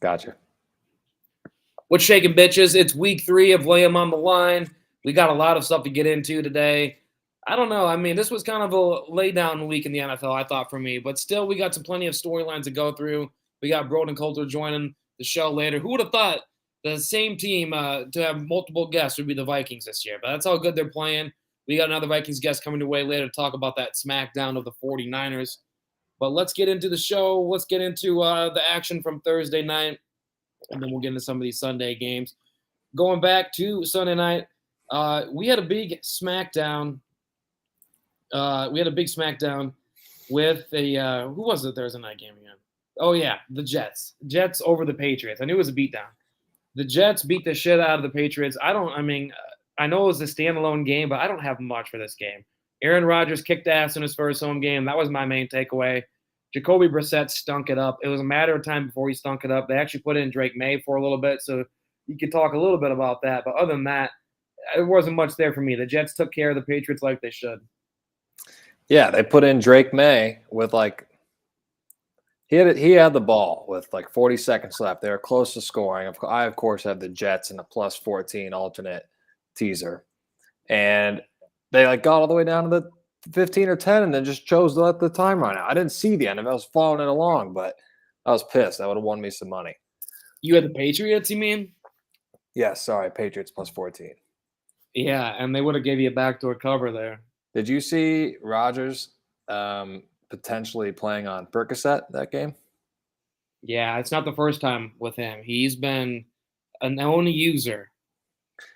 Gotcha. What's shaking, bitches? It's week 3 of Lay 'em on the Line. We got a lot of stuff to get into today. I don't know. I mean, this was kind of a lay down week in the NFL, I thought, for me. But still, we got plenty of storylines to go through. We got Broden Coulter joining the show later. Who would have thought the same team to have multiple guests would be the Vikings this year? But that's how good they're playing. We got another Vikings guest coming your way later to talk about that smackdown of the 49ers. But let's get into the show. Let's get into the action from Thursday night. And then we'll get into some of these Sunday games. Going back to Sunday night, we had a big smackdown. With a who was the Thursday night game again? Oh yeah, the Jets. Jets over the Patriots. I knew it was a beatdown. The Jets beat the shit out of the Patriots. I know it was a standalone game, but I don't have much for this game. Aaron Rodgers kicked ass in his first home game. That was my main takeaway. Jacoby Brissett stunk it up. It was a matter of time before he stunk it up. They actually put in Drake May for a little bit, so you could talk a little bit about that. But other than that, there wasn't much there for me. The Jets took care of the Patriots like they should. Yeah, they put in Drake May with he had the ball with 40 seconds left. They were close to scoring. I, of course, have the Jets in a plus 14 alternate teaser. And they got all the way down to the 15 or 10 and then just chose to let the time run out. I didn't see the end of it. I was following it along, but I was pissed. That would have won me some money. You had the Patriots, you mean? Yeah, sorry, Patriots plus 14. Yeah, and they would have gave you a backdoor cover there. Did you see Rodgers potentially playing on Percocet that game? Yeah, it's not the first time with him. He's been a known user.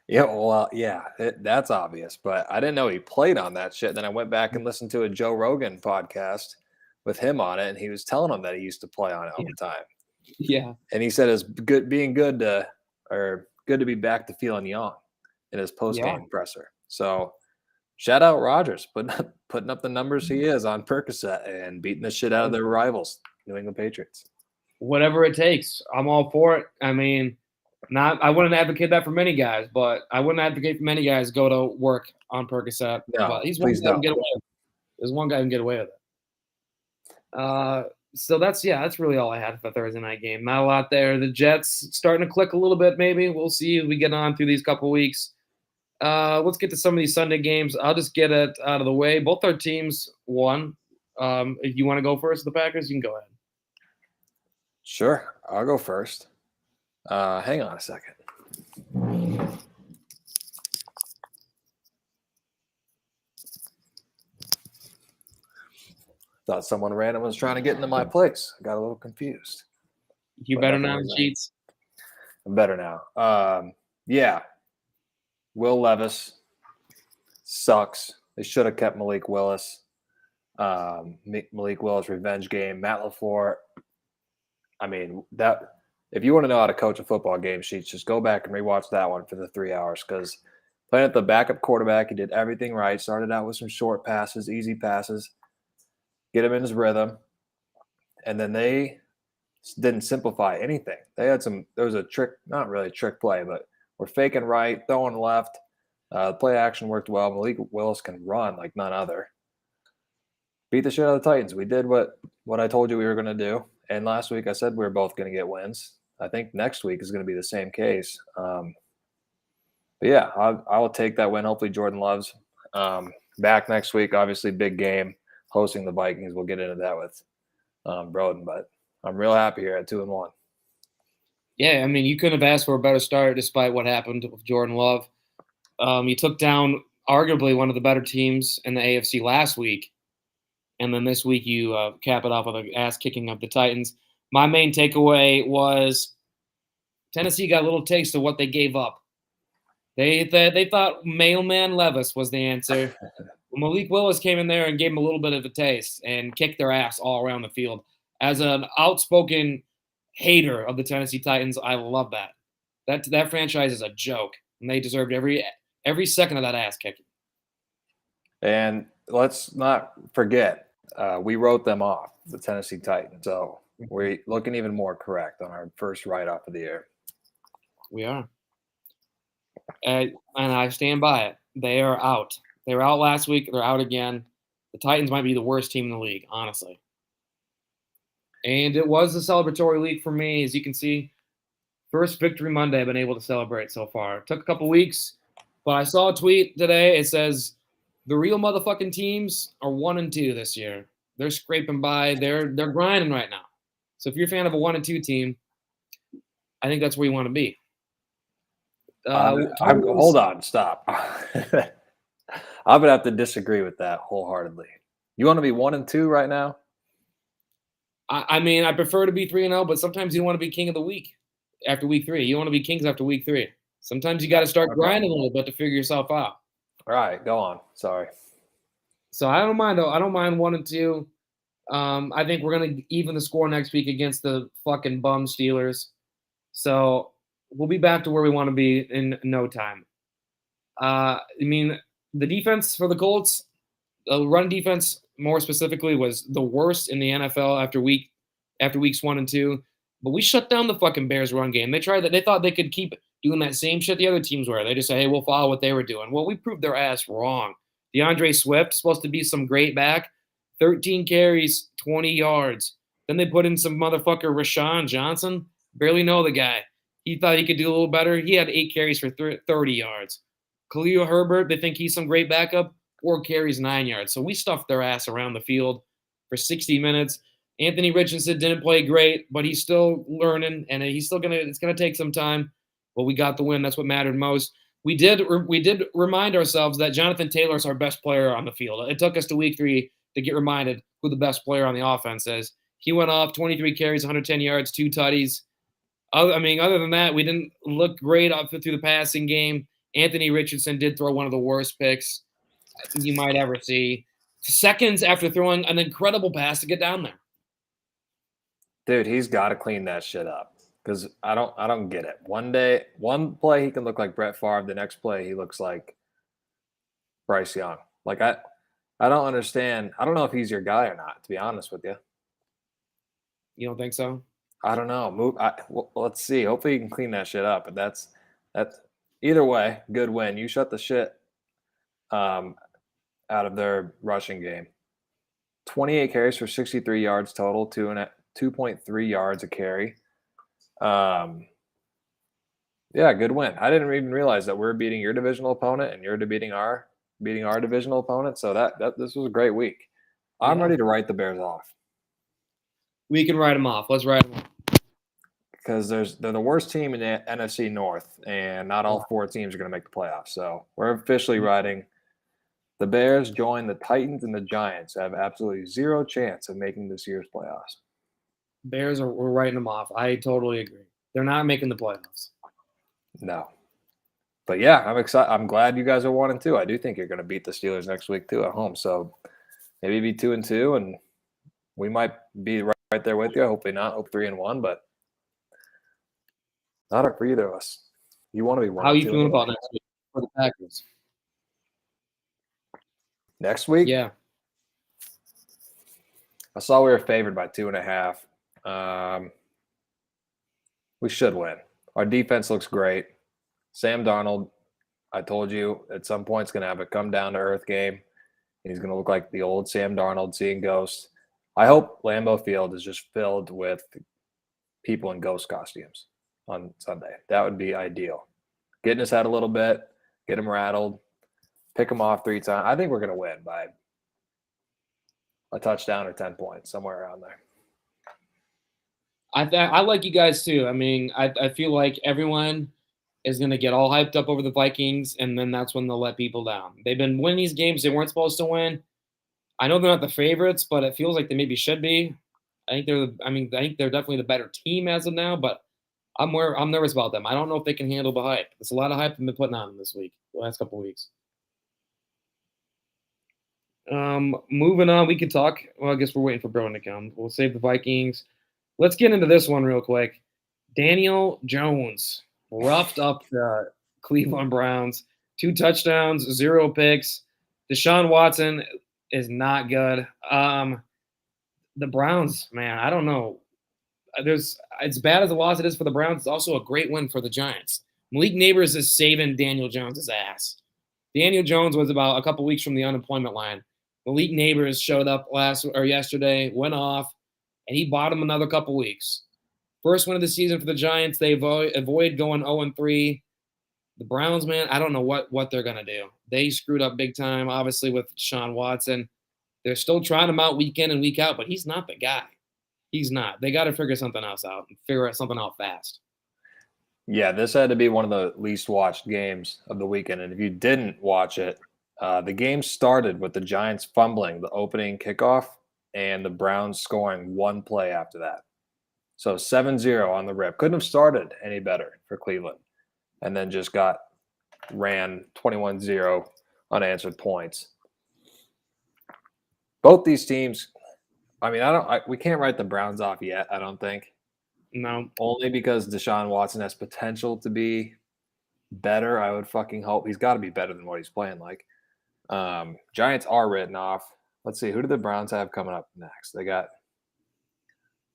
Yeah, well, yeah, that's obvious. But I didn't know he played on that shit. Then I went back and listened to a Joe Rogan podcast with him on it, and he was telling him that he used to play on it all the time. Yeah, and he said it's good to be back to feeling young in his post game presser. So shout out Rodgers putting up the numbers he is on Percocet and beating the shit out of their rivals, New England Patriots. Whatever it takes, I'm all for it. I mean, I wouldn't advocate that for many guys, but I wouldn't advocate for many guys to go to work on Percocet. No, but he's one guy who can get away with it. There's one guy who can get away with it. So that's really all I had for Thursday night game. Not a lot there. The Jets starting to click a little bit, maybe. We'll see as we get on through these couple weeks. Let's get to some of these Sunday games. I'll just get it out of the way. Both our teams won. If you want to go first, the Packers, you can go ahead. Sure, I'll go first. Hang on a second. Thought someone random was trying to get into my place. I got a little confused. You better now, Cheats? I'm better now. Yeah. Will Levis sucks. They should have kept Malik Willis. Malik Willis revenge game. Matt LaFleur. I mean, that if you want to know how to coach a football game, Sheets, just go back and rewatch that one for the 3 hours because playing at the backup quarterback, he did everything right. Started out with some short passes, easy passes, get him in his rhythm, and then they didn't simplify anything. There was a trick, not really a trick play, but we're faking right, throwing left. The play action worked well. Malik Willis can run like none other. Beat the shit out of the Titans. We did what I told you we were going to do. And last week I said we were both going to get wins. I think next week is going to be the same case. But yeah, I will take that win. Hopefully Jordan Love's back next week. Obviously, big game hosting the Vikings. We'll get into that with Broden, but I'm real happy here at 2-1. Yeah, I mean, you couldn't have asked for a better start despite what happened with Jordan Love. He took down arguably one of the better teams in the AFC last week. And then this week you cap it off with an ass-kicking of the Titans. My main takeaway was Tennessee got a little taste of what they gave up. They thought Mailman Levis was the answer. Malik Willis came in there and gave them a little bit of a taste and kicked their ass all around the field. As an outspoken hater of the Tennessee Titans, I love that. That franchise is a joke, and they deserved every second of that ass kicking. And let's not forget, we wrote them off, the Tennessee Titans. So we're looking even more correct on our first write-off of the year. We are. And I stand by it. They are out. They were out last week. They're out again. The Titans might be the worst team in the league, honestly. And it was a celebratory week for me, as you can see. First Victory Monday I've been able to celebrate so far. It took a couple weeks, but I saw a tweet today. It says the real motherfucking teams are 1-2 this year. They're scraping by. They're grinding right now. So if you're a fan of a 1-2 team, I think that's where you want to be. Hold on, stop. I'm gonna have to disagree with that wholeheartedly. You want to be 1-2 right now? I mean, I prefer to be 3-0, but sometimes you want to be king of the week after week 3. You want to be kings after week 3. Sometimes you got to start grinding a little bit to figure yourself out. All right, go on. Sorry. So I don't mind, though. I don't mind 1-2. I think we're going to even the score next week against the fucking bum Steelers. So we'll be back to where we want to be in no time. I mean, the defense for the Colts, the run defense more specifically, was the worst in the NFL after weeks 1 and 2. But we shut down the fucking Bears run game. They tried that. They thought they could keep doing that same shit the other teams were. They just say, hey, we'll follow what they were doing. Well, we proved their ass wrong. DeAndre Swift, supposed to be some great back, 13 carries, 20 yards. Then they put in some motherfucker Rashawn Johnson. Barely know the guy. He thought he could do a little better. He had 8 carries for 30 yards. Khalil Herbert, they think he's some great backup, 4 carries, 9 yards. So we stuffed their ass around the field for 60 minutes. Anthony Richardson didn't play great, but he's still learning, and it's gonna take some time. But we got the win. That's what mattered most. We did remind ourselves that Jonathan Taylor is our best player on the field. It took us to week 3 to get reminded who the best player on the offense is. He went off 23 carries, 110 yards, 2 tutties. Other than that, we didn't look great up through the passing game. Anthony Richardson did throw one of the worst picks you might ever see. Seconds after throwing an incredible pass to get down there. Dude, he's got to clean that shit up because I don't get it. One play he can look like Brett Favre. The next play he looks like Bryce Young. Like I don't understand. I don't know if he's your guy or not. To be honest with you, you don't think so? I don't know. Let's see. Hopefully you can clean that shit up. But that's either way, good win. You shut the shit out of their rushing game. 28 carries for 63 yards total, 2.3 yards a carry. Yeah, good win. I didn't even realize that we're beating your divisional opponent and you're beating our divisional opponent. So this was a great week. I'm ready to write the Bears off. We can write them off. Let's write them off. Because they're the worst team in the NFC North, and not all 4 teams are going to make the playoffs. So we're officially writing the Bears join the Titans and the Giants have absolutely 0 chance of making this year's playoffs. Bears we're writing them off. I totally agree. They're not making the playoffs. No. But yeah, I'm excited. I'm glad you guys are 1-2. I do think you're going to beat the Steelers next week too at home. So maybe be 2-2, and we might be right there with you. Hopefully not. Hope 3-1, but not up for either of us. You want to be 1-2. How are you feeling about next week for the Packers? Next week? Yeah. I saw we were favored by 2.5. We should win. Our defense looks great. Sam Darnold, I told you at some point is going to have a come down to earth game. He's going to look like the old Sam Darnold seeing ghosts. I hope Lambeau Field is just filled with people in ghost costumes on Sunday. That would be ideal. Get in his head a little bit, get him rattled, pick him off 3 times. I think we're going to win by a touchdown or 10 points, somewhere around there. I like you guys too. I mean, I feel like everyone is going to get all hyped up over the Vikings, and then that's when they'll let people down. They've been winning these games they weren't supposed to win. I know they're not the favorites, but it feels like they maybe should be. I think they're definitely the better team as of now, but I'm nervous about them. I don't know if they can handle the hype. There's a lot of hype they've been putting on them this week, the last couple of weeks. Moving on, we could talk. Well, I guess we're waiting for Broden to come. We'll save the Vikings. Let's get into this one real quick. Daniel Jones roughed up the Cleveland Browns. 2 touchdowns, 0 picks. Deshaun Watson is not good. The Browns, man, I don't know. As bad as the loss it is for the Browns, it's also a great win for the Giants. Malik Neighbors is saving Daniel Jones' ass. Daniel Jones was about a couple weeks from the unemployment line. Malik Neighbors showed up yesterday, went off, and he bought him another couple weeks. First win of the season for the Giants. They avoid going 0-3. The Browns, man, I don't know what they're going to do. They screwed up big time, obviously, with Deshaun Watson. They're still trying him out week in and week out, but he's not the guy. He's not. They got to figure something else out and figure something out fast. Yeah, this had to be one of the least watched games of the weekend. And if you didn't watch it, the game started with the Giants fumbling the opening kickoff and the Browns scoring one play after that. So 7-0 on the rip. Couldn't have started any better for Cleveland. And then just ran 21-0 unanswered points. Both these teams, I mean, we can't write the Browns off yet, I don't think. No. Only because Deshaun Watson has potential to be better. I would fucking hope. He's got to be better than what he's playing like. Giants are written off. Let's see. Who do the Browns have coming up next? They got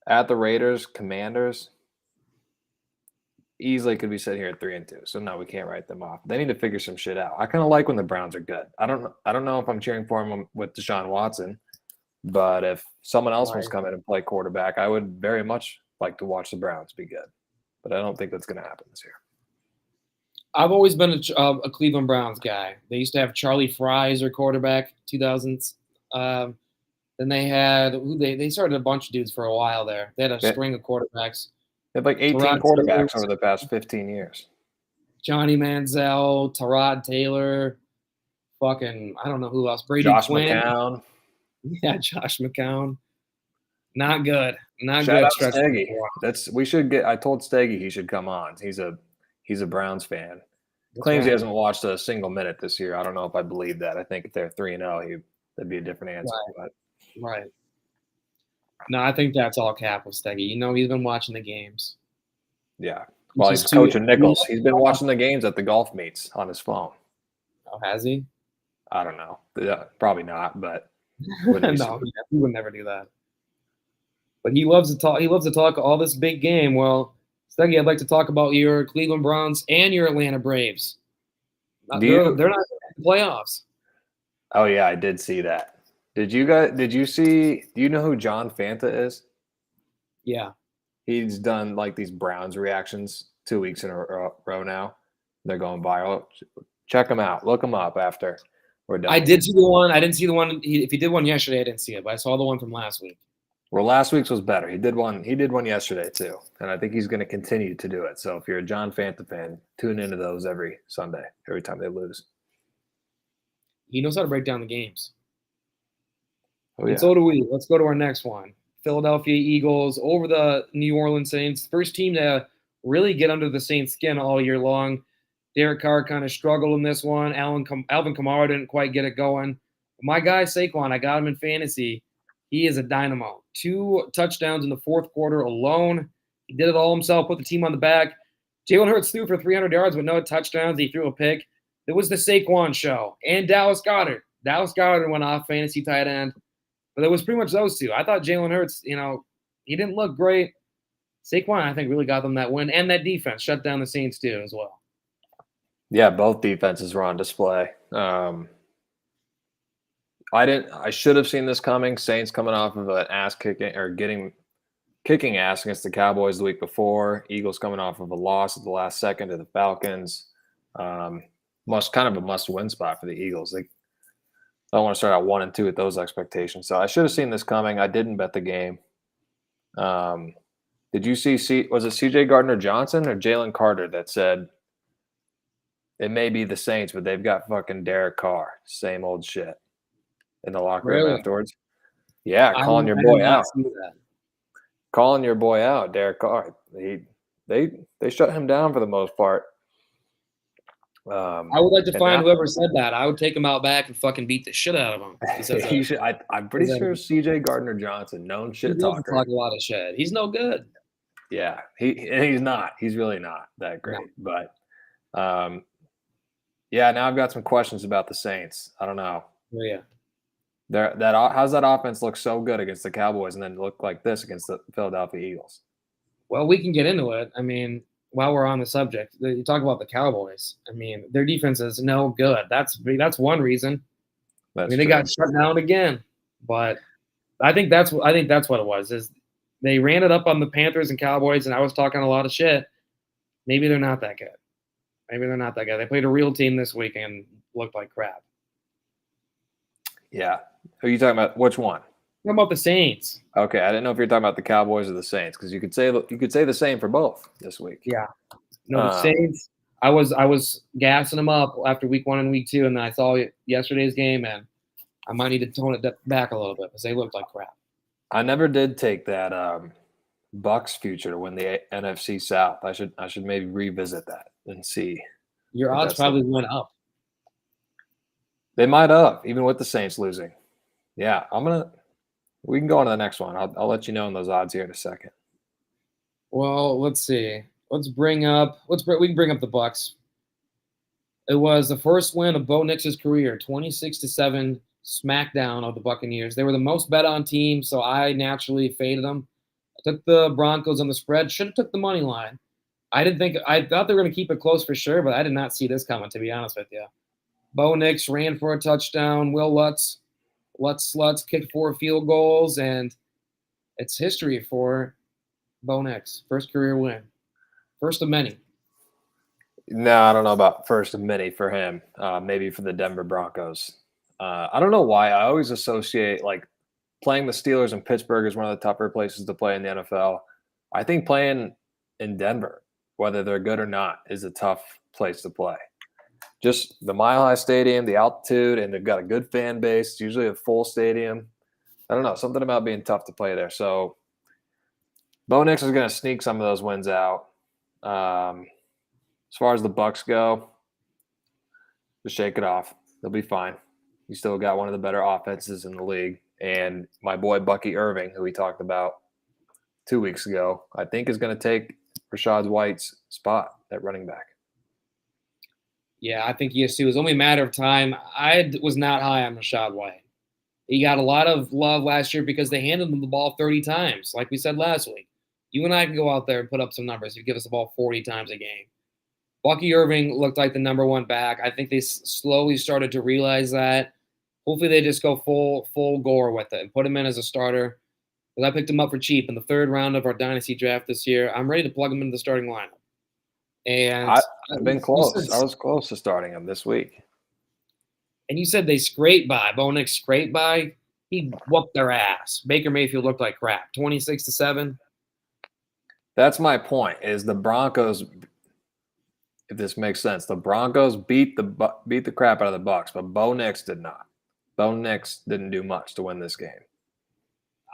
at the Raiders, Commanders. Easily could be sitting here at 3-2. So no, we can't write them off. They need to figure some shit out. I kind of like when the Browns are good. I don't know if I'm cheering for them with Deshaun Watson, but if someone else wants to come in and play quarterback, I would very much like to watch the Browns be good. But I don't think that's going to happen this year. I've always been a Cleveland Browns guy. They used to have Charlie Fry as their quarterback, 2000s. Then they had they started a bunch of dudes for a while there. They had a string of quarterbacks. They have like 18 quarterbacks over the past 15 years. Johnny Manziel, Tyrod Taylor, fucking I don't know who else. Brady Josh Quinn. McCown. Yeah, Josh McCown. Not good. Not Shout good. out Steggy. I told Steggy he should come on. He's a Browns fan. Claims he hasn't watched a single minute this year. I don't know if I believe that. I think if they're 3-0, that'd be a different answer. Right. No, I think that's all cap with Steggy. He's been watching the games. Yeah. Well, he's coaching Nichols. He's been watching the games at the golf meets on his phone. Oh, has he? I don't know. Probably not, but no, he would never do that. But he loves to talk. He loves to talk all this big game. Well, Steggy, I'd like to talk about your Cleveland Browns and your Atlanta Braves. They're not in the playoffs. Oh yeah, I did see that. Did you see? Do you know who John Fanta is? Yeah. He's done like these Browns reactions 2 weeks in a row now. They're going viral. Check them out. Look them up after we're done. I did see the one. I didn't see the one. If he did one yesterday, I didn't see it, but I saw the one from last week. Well, last week's was better. He did one yesterday too, and I think he's going to continue to do it. So if you're a John Fanta fan, tune into those every Sunday, every time they lose. He knows how to break down the games. Oh, yeah. And so do we. Let's go to our next one. Philadelphia Eagles over the New Orleans Saints. First team to really get under the Saints' skin all year long. Derek Carr kind of struggled in this one. Alvin Kamara didn't quite get it going. My guy Saquon, I got him in fantasy. He is a dynamo. 2 touchdowns in the fourth quarter alone. He did it all himself, put the team on the back. Jalen Hurts threw for 300 yards with no touchdowns. He threw a pick. It was the Saquon show. And Dallas Goedert. Dallas Goedert went off fantasy tight end. But it was pretty much those two. I thought Jalen Hurts, he didn't look great. Saquon, I think, really got them that win. And that defense shut down the Saints too as well. Yeah, both defenses were on display. I should have seen this coming. Saints coming off of an ass kicking or kicking ass against the Cowboys the week before. Eagles coming off of a loss at the last second to the Falcons. Kind of a must-win spot for the Eagles. They don't want to start out 1-2 with those expectations. So I should have seen this coming. I didn't bet the game. Did you see? Was it C.J. Gardner-Johnson or Jalen Carter that said it may be the Saints, but they've got fucking Derek Carr, same old shit in the locker room afterwards? Yeah, calling your boy out. Calling your boy out, Derek Carr. They shut him down for the most part. I would like to find whoever said that. I would him out back and fucking beat the shit out of him. I'm pretty sure C.J. Gardner-Johnson, known shit talker. Talk a lot of shit. He's no good. Yeah, he's not. He's really not that great. No. But yeah, now I've got some questions about the Saints. I don't know. Oh, yeah. How's that offense look so good against the Cowboys and then look like this against the Philadelphia Eagles? Well, we can get into it. I mean, while we're on the subject, you talk about the Cowboys. I mean, their defense is no good. That's one reason. They got shut down again. But I think that's what it was. Is They ran it up on the Panthers and Cowboys, and I was talking a lot of shit. Maybe they're not that good. Maybe they're not that good. They played a real team this week and looked like crap. Yeah. Who are you talking about? Which one? What about the Saints? Okay, I didn't know if you're talking about the Cowboys or the Saints because you could say the same for both this week. Yeah. No, the Saints. I was gassing them up after week 1 and week 2, and then I saw yesterday's game, and I might need to tone it back a little bit because they looked like crap. I never did take that Bucks future to win the NFC South. I should maybe revisit that and see. Your odds probably went up. They might have, even with the Saints losing. Yeah, we can go on to the next one. I'll let you know on those odds here in a second. Well, let's see. We can bring up the Bucks. It was the first win of Bo Nix's career, 26-7 smackdown of the Buccaneers. They were the most bet on team, so I naturally faded them. I took the Broncos on the spread. Should have took the money line. I thought they were going to keep it close for sure, but I did not see this coming, to be honest with you. Bo Nix ran for a touchdown. Will Lutz kicked 4 field goals, and it's history for Bo Nix. First career win. First of many. No, I don't know about first of many for him. Maybe for the Denver Broncos. I don't know why. I always associate like playing the Steelers in Pittsburgh is one of the tougher places to play in the NFL. I think playing in Denver, whether they're good or not, is a tough place to play. Just the Mile High Stadium, the altitude, and they've got a good fan base. It's usually a full stadium. I don't know. Something about being tough to play there. So Bo Nix is going to sneak some of those wins out. As far as the Bucks go, just shake it off. They'll be fine. You still got one of the better offenses in the league. And my boy Bucky Irving, who we talked about 2 weeks ago, I think is going to take Rashad White's spot at running back. Yeah, I think he is too. It's only a matter of time. I was not high on Rashad White. He got a lot of love last year because they handed him the ball 30 times, like we said last week. You and I can go out there and put up some numbers if you give us the ball 40 times a game. Bucky Irving looked like the number 1 back. I think they slowly started to realize that. Hopefully they just go full gore with it and put him in as a starter. Because I picked him up for cheap in the 3rd round of our dynasty draft this year. I'm ready to plug him into the starting lineup. And I've been close. I was close to starting him this week. And you said they scraped by. Bo Nix scraped by. He whooped their ass. Baker Mayfield looked like crap. 26-7. That's my point. Is the Broncos? If this makes sense, the Broncos beat the crap out of the Bucks, but Bo Nix did not. Bo Nix didn't do much to win this game.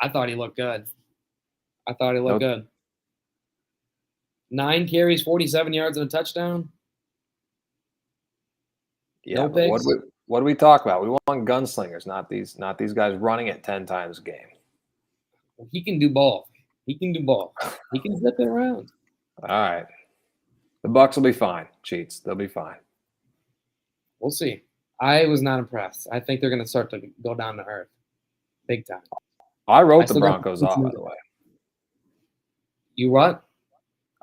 I thought he looked good. Good. 9 carries, 47 yards, and a touchdown. Yeah, no picks. What do we talk about? We want gunslingers, not these guys running it 10 times a game. He can do both. He can zip it around. All right. The Bucks will be fine, Cheats. They'll be fine. We'll see. I was not impressed. I think they're going to start to go down to earth. Big time. I wrote the Broncos off, by the way. You what?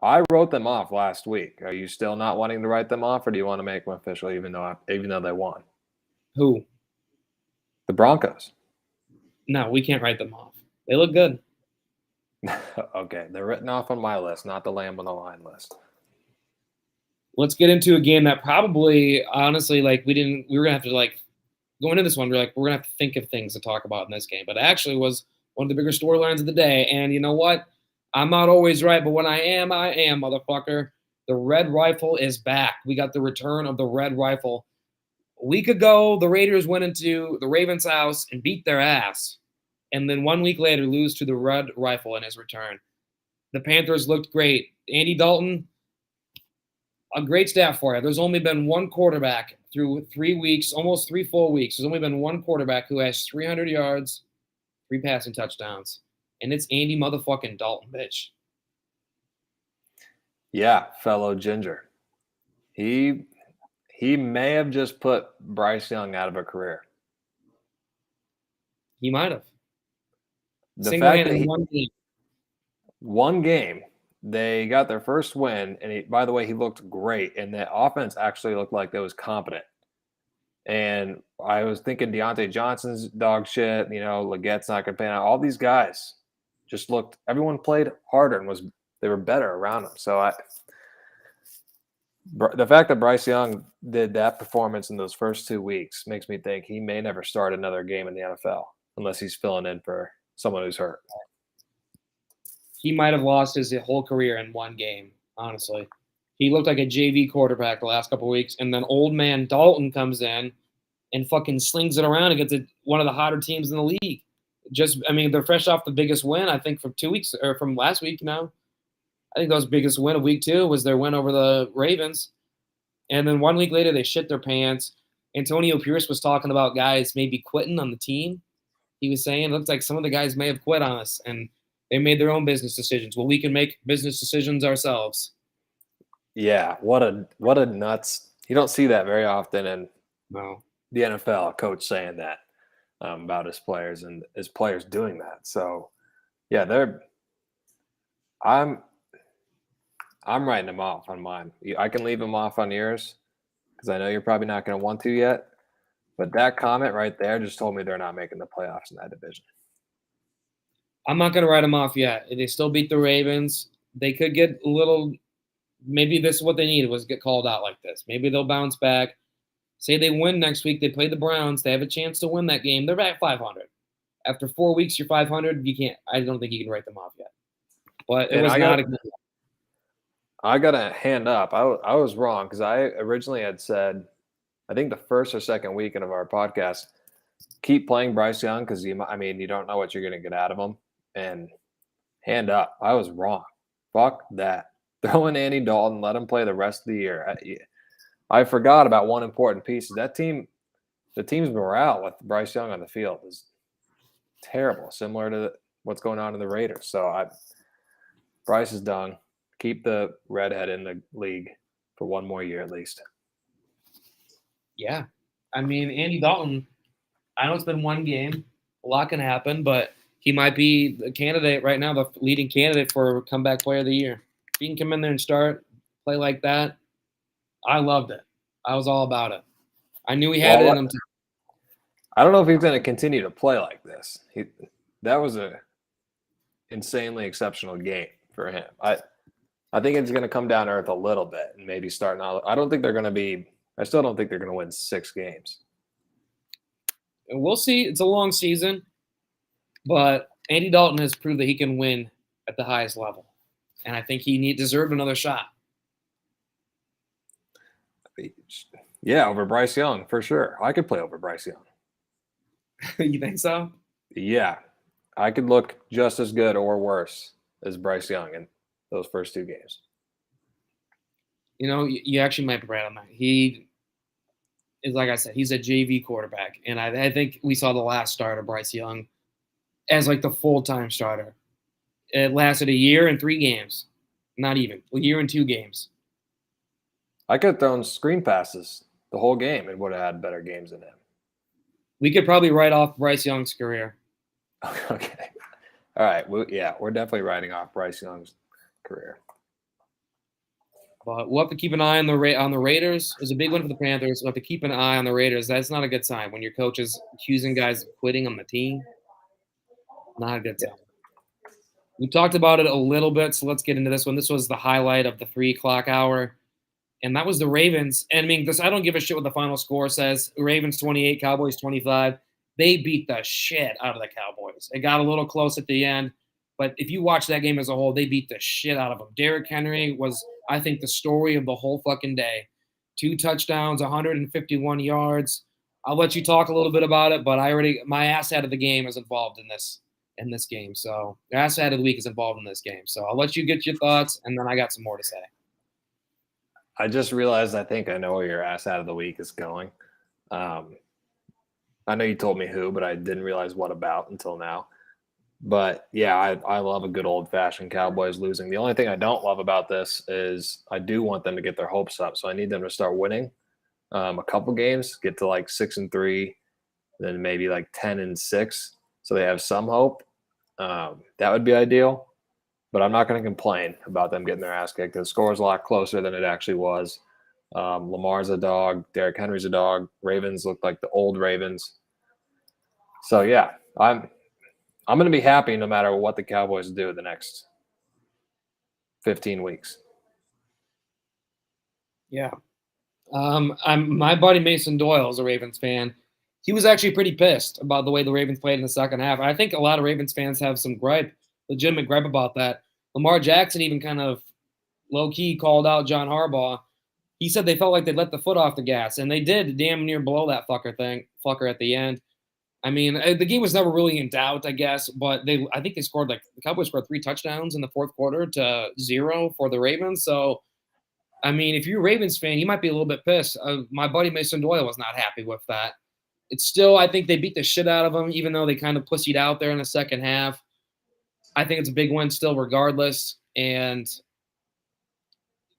I wrote them off last week. Are you still not wanting to write them off, or do you want to make them official even though they won? Who? The Broncos. No, we can't write them off. They look good. Okay, they're written off on my list, not the Lamb on the Line list. Let's get into a game that probably, honestly, we were going to have to, go into this one, we're going to have to think of things to talk about in this game. But it actually was one of the bigger storylines of the day. And you know what? I'm not always right, but when I am, motherfucker. The Red Rifle is back. We got the return of the Red Rifle. A week ago, the Raiders went into the Ravens' house and beat their ass. And then 1 week later, lose to the Red Rifle in his return. The Panthers looked great. Andy Dalton, a great staff for you. There's only been one quarterback through 3 weeks, almost 3 full weeks. There's only been one quarterback who has 300 yards, 3 passing touchdowns. And it's Andy motherfucking Dalton, bitch. Yeah, fellow Ginger. He may have just put Bryce Young out of a career. He might have. The fact that one game, they got their first win, and by the way, he looked great, and the offense actually looked like it was competent. And I was thinking Deontay Johnson's dog shit, Legette's not going to pan out. All these guys just looked. Everyone played harder and they were better around him. So the fact that Bryce Young did that performance in those first 2 weeks makes me think he may never start another game in the NFL unless he's filling in for someone who's hurt. He might have lost his whole career in one game, honestly. He looked like a JV quarterback the last couple of weeks, and then old man Dalton comes in and fucking slings it around against one of the hotter teams in the league. They're fresh off the biggest win, I think, from 2 weeks or from last week now. I think that was the biggest win of week 2 was their win over the Ravens. And then 1 week later, they shit their pants. Antonio Pierce was talking about guys maybe quitting on the team. He was saying it looks like some of the guys may have quit on us, and they made their own business decisions. Well, we can make business decisions ourselves. Yeah, what a nuts. You don't see that very often in No. the NFL, a coach saying that about his players and his players doing that. So, yeah, I'm writing them off on mine. I can leave them off on yours because I know you're probably not going to want to yet. But that comment right there just told me they're not making the playoffs in that division. I'm not going to write them off yet. They still beat the Ravens. They could get a little – maybe this is what they needed was get called out like this. Maybe they'll bounce back. Say they win next week. They play the Browns. They have a chance to win that game. They're at 500. After 4 weeks, you're 500. You can't – I don't think you can write them off yet. But it was not a good – I got a hand up. I was wrong because I originally had said, I think the first or second weekend of our podcast, keep playing Bryce Young because you don't know what you're going to get out of him. And hand up, I was wrong. Fuck that. Throw in Andy Dalton, let him play the rest of the year. I forgot about one important piece. The team's morale with Bryce Young on the field is terrible, similar to what's going on in the Raiders. So Bryce is done. Keep the redhead in the league for one more year at least. Yeah. Andy Dalton, I know it's been one game. A lot can happen, but he might be the candidate right now, the leading candidate for comeback player of the year. If he can come in there and start, play like that, I loved it. I was all about it. I knew he had it in him. I don't know if he's going to continue to play like this. That was a insanely exceptional game for him. I think it's going to come down to earth a little bit and maybe starting out. I still don't think they're going to win 6 games. And we'll see. It's a long season, but Andy Dalton has proved that he can win at the highest level. And I think he deserved another shot. Yeah, over Bryce Young, for sure. I could play over Bryce Young. You think so? Yeah. I could look just as good or worse as Bryce Young in those first 2 games. You actually might be right on that. He is, like I said, he's a JV quarterback. And I think we saw the last start of Bryce Young as like the full-time starter. It lasted a year and 3 games. Not even. A year and 2 games. I could have thrown screen passes the whole game and would have had better games than him. We could probably write off Bryce Young's career. Okay. All right. We're definitely writing off Bryce Young's career. But we'll have to keep an eye on the Raiders. It was a big one for the Panthers. We'll have to keep an eye on the Raiders. That's not a good sign when your coach is accusing guys of quitting on the team. Not a good sign. We talked about it a little bit, so let's get into this one. This was the highlight of the 3 o'clock hour, and that was the Ravens. And I don't give a shit what the final score says. Ravens 28, Cowboys 25. They beat the shit out of the Cowboys. It got a little close at the end, but if you watch that game as a whole, they beat the shit out of them. Derrick Henry was, I think, the story of the whole fucking day. 2 touchdowns, 151 yards. I'll let you talk a little bit about it, but my ass out of the game is involved in this game. So your ass out of the week is involved in this game. So I'll let you get your thoughts, and then I got some more to say. I just realized I think I know where your ass out of the week is going. I know you told me who, but I didn't realize what about until now. But, yeah, I love a good old-fashioned Cowboys losing. The only thing I don't love about this is I do want them to get their hopes up. So I need them to start winning a couple games, get to like 6-3, then maybe like 10-6, so they have some hope. That would be ideal. But I'm not going to complain about them getting their ass kicked. The score is a lot closer than it actually was. Lamar's a dog. Derrick Henry's a dog. Ravens look like the old Ravens. So, yeah, I'm I'm going to be happy no matter what the Cowboys do the next 15 weeks. Yeah. My buddy Mason Doyle is a Ravens fan. He was actually pretty pissed about the way the Ravens played in the second half. I think a lot of Ravens fans have some legitimate gripe about that. Lamar Jackson even kind of low-key called out John Harbaugh. He said they felt like they let the foot off the gas, and they did damn near blow that fucker at the end. I mean, the game was never really in doubt, I guess, but I think the Cowboys scored 3 touchdowns in the fourth quarter to 0 for the Ravens. So, I mean, if you're a Ravens fan, you might be a little bit pissed. My buddy Mason Doyle was not happy with that. It's still, I think they beat the shit out of them, even though they kind of pussied out there in the second half. I think it's a big win still, regardless. And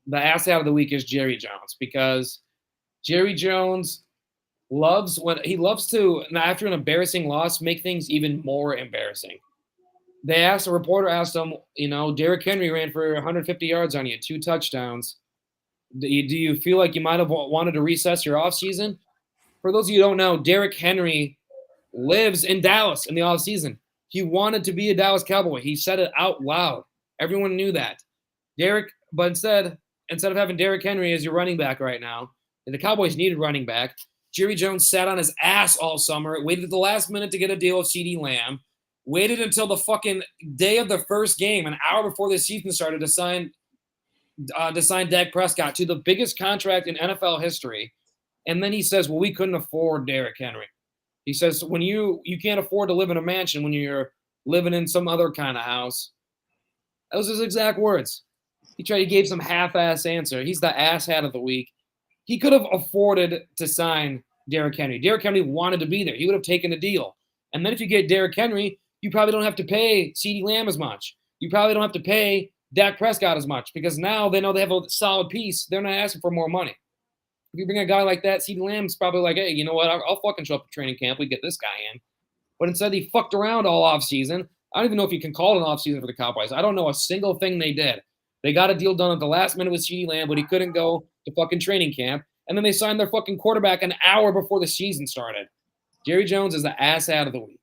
the ass out of the week is Jerry Jones, because Jerry Jones loves to, after an embarrassing loss, make things even more embarrassing. A reporter asked him, Derrick Henry ran for 150 yards on you, 2 touchdowns. Do you feel like you might have wanted to recess your offseason? For those of you who don't know, Derrick Henry lives in Dallas in the offseason. He wanted to be a Dallas Cowboy. He said it out loud. Everyone knew that. But instead of having Derrick Henry as your running back right now, and the Cowboys needed running back, Jerry Jones sat on his ass all summer, waited at the last minute to get a deal with CeeDee Lamb, waited until the fucking day of the first game, an hour before the season started, to sign Dak Prescott to the biggest contract in NFL history. And then he says, well, we couldn't afford Derrick Henry. He says, when you can't afford to live in a mansion when you're living in some other kind of house. That was his exact words. He gave some half-ass answer. He's the asshat of the week. He could have afforded to sign Derrick Henry. Derrick Henry wanted to be there. He would have taken the deal. And then if you get Derrick Henry, you probably don't have to pay CeeDee Lamb as much. You probably don't have to pay Dak Prescott as much, because now they know they have a solid piece. They're not asking for more money. If you bring a guy like that, CeeDee Lamb's probably like, hey, you know what? I'll fucking show up at training camp. We get this guy in. But instead, he fucked around all offseason. I don't even know if you can call it an offseason for the Cowboys. I don't know a single thing they did. They got a deal done at the last minute with CeeDee Lamb, but he couldn't go to fucking training camp. And then they signed their fucking quarterback an hour before the season started. Jerry Jones is the ass out of the week.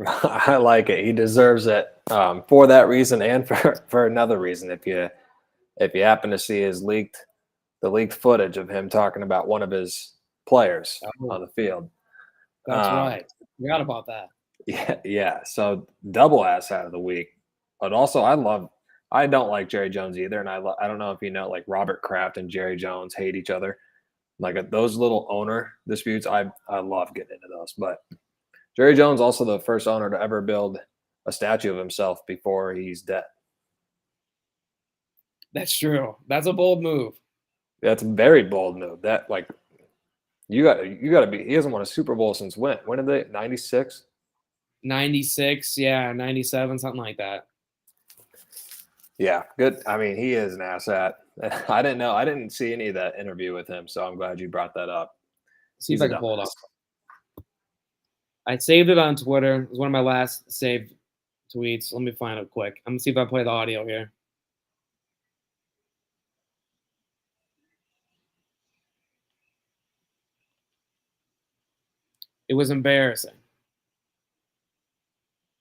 I like it. He deserves it for that reason and for another reason. If you happen to see the leaked footage of him talking about one of his players on the field. That's right. Forgot about that. Yeah. So double ass out of the week. But also, I don't like Jerry Jones either, and I don't know if you know, like Robert Kraft and Jerry Jones hate each other. Like those little owner disputes, I love getting into those. But Jerry Jones also the first owner to ever build a statue of himself before he's dead. That's true. That's a bold move. That's a very bold move. That, like, you got to be. He hasn't won a Super Bowl since when? When did they? 96? 96, yeah, 97, something like that. Yeah, good. I mean, he is an asshat. I didn't know. I didn't see any of that interview with him, so I'm glad you brought that up. See if I can pull it up. I saved it on Twitter. It was one of my last saved tweets. Let me find it quick. I'm going to see if I play the audio here. It was embarrassing.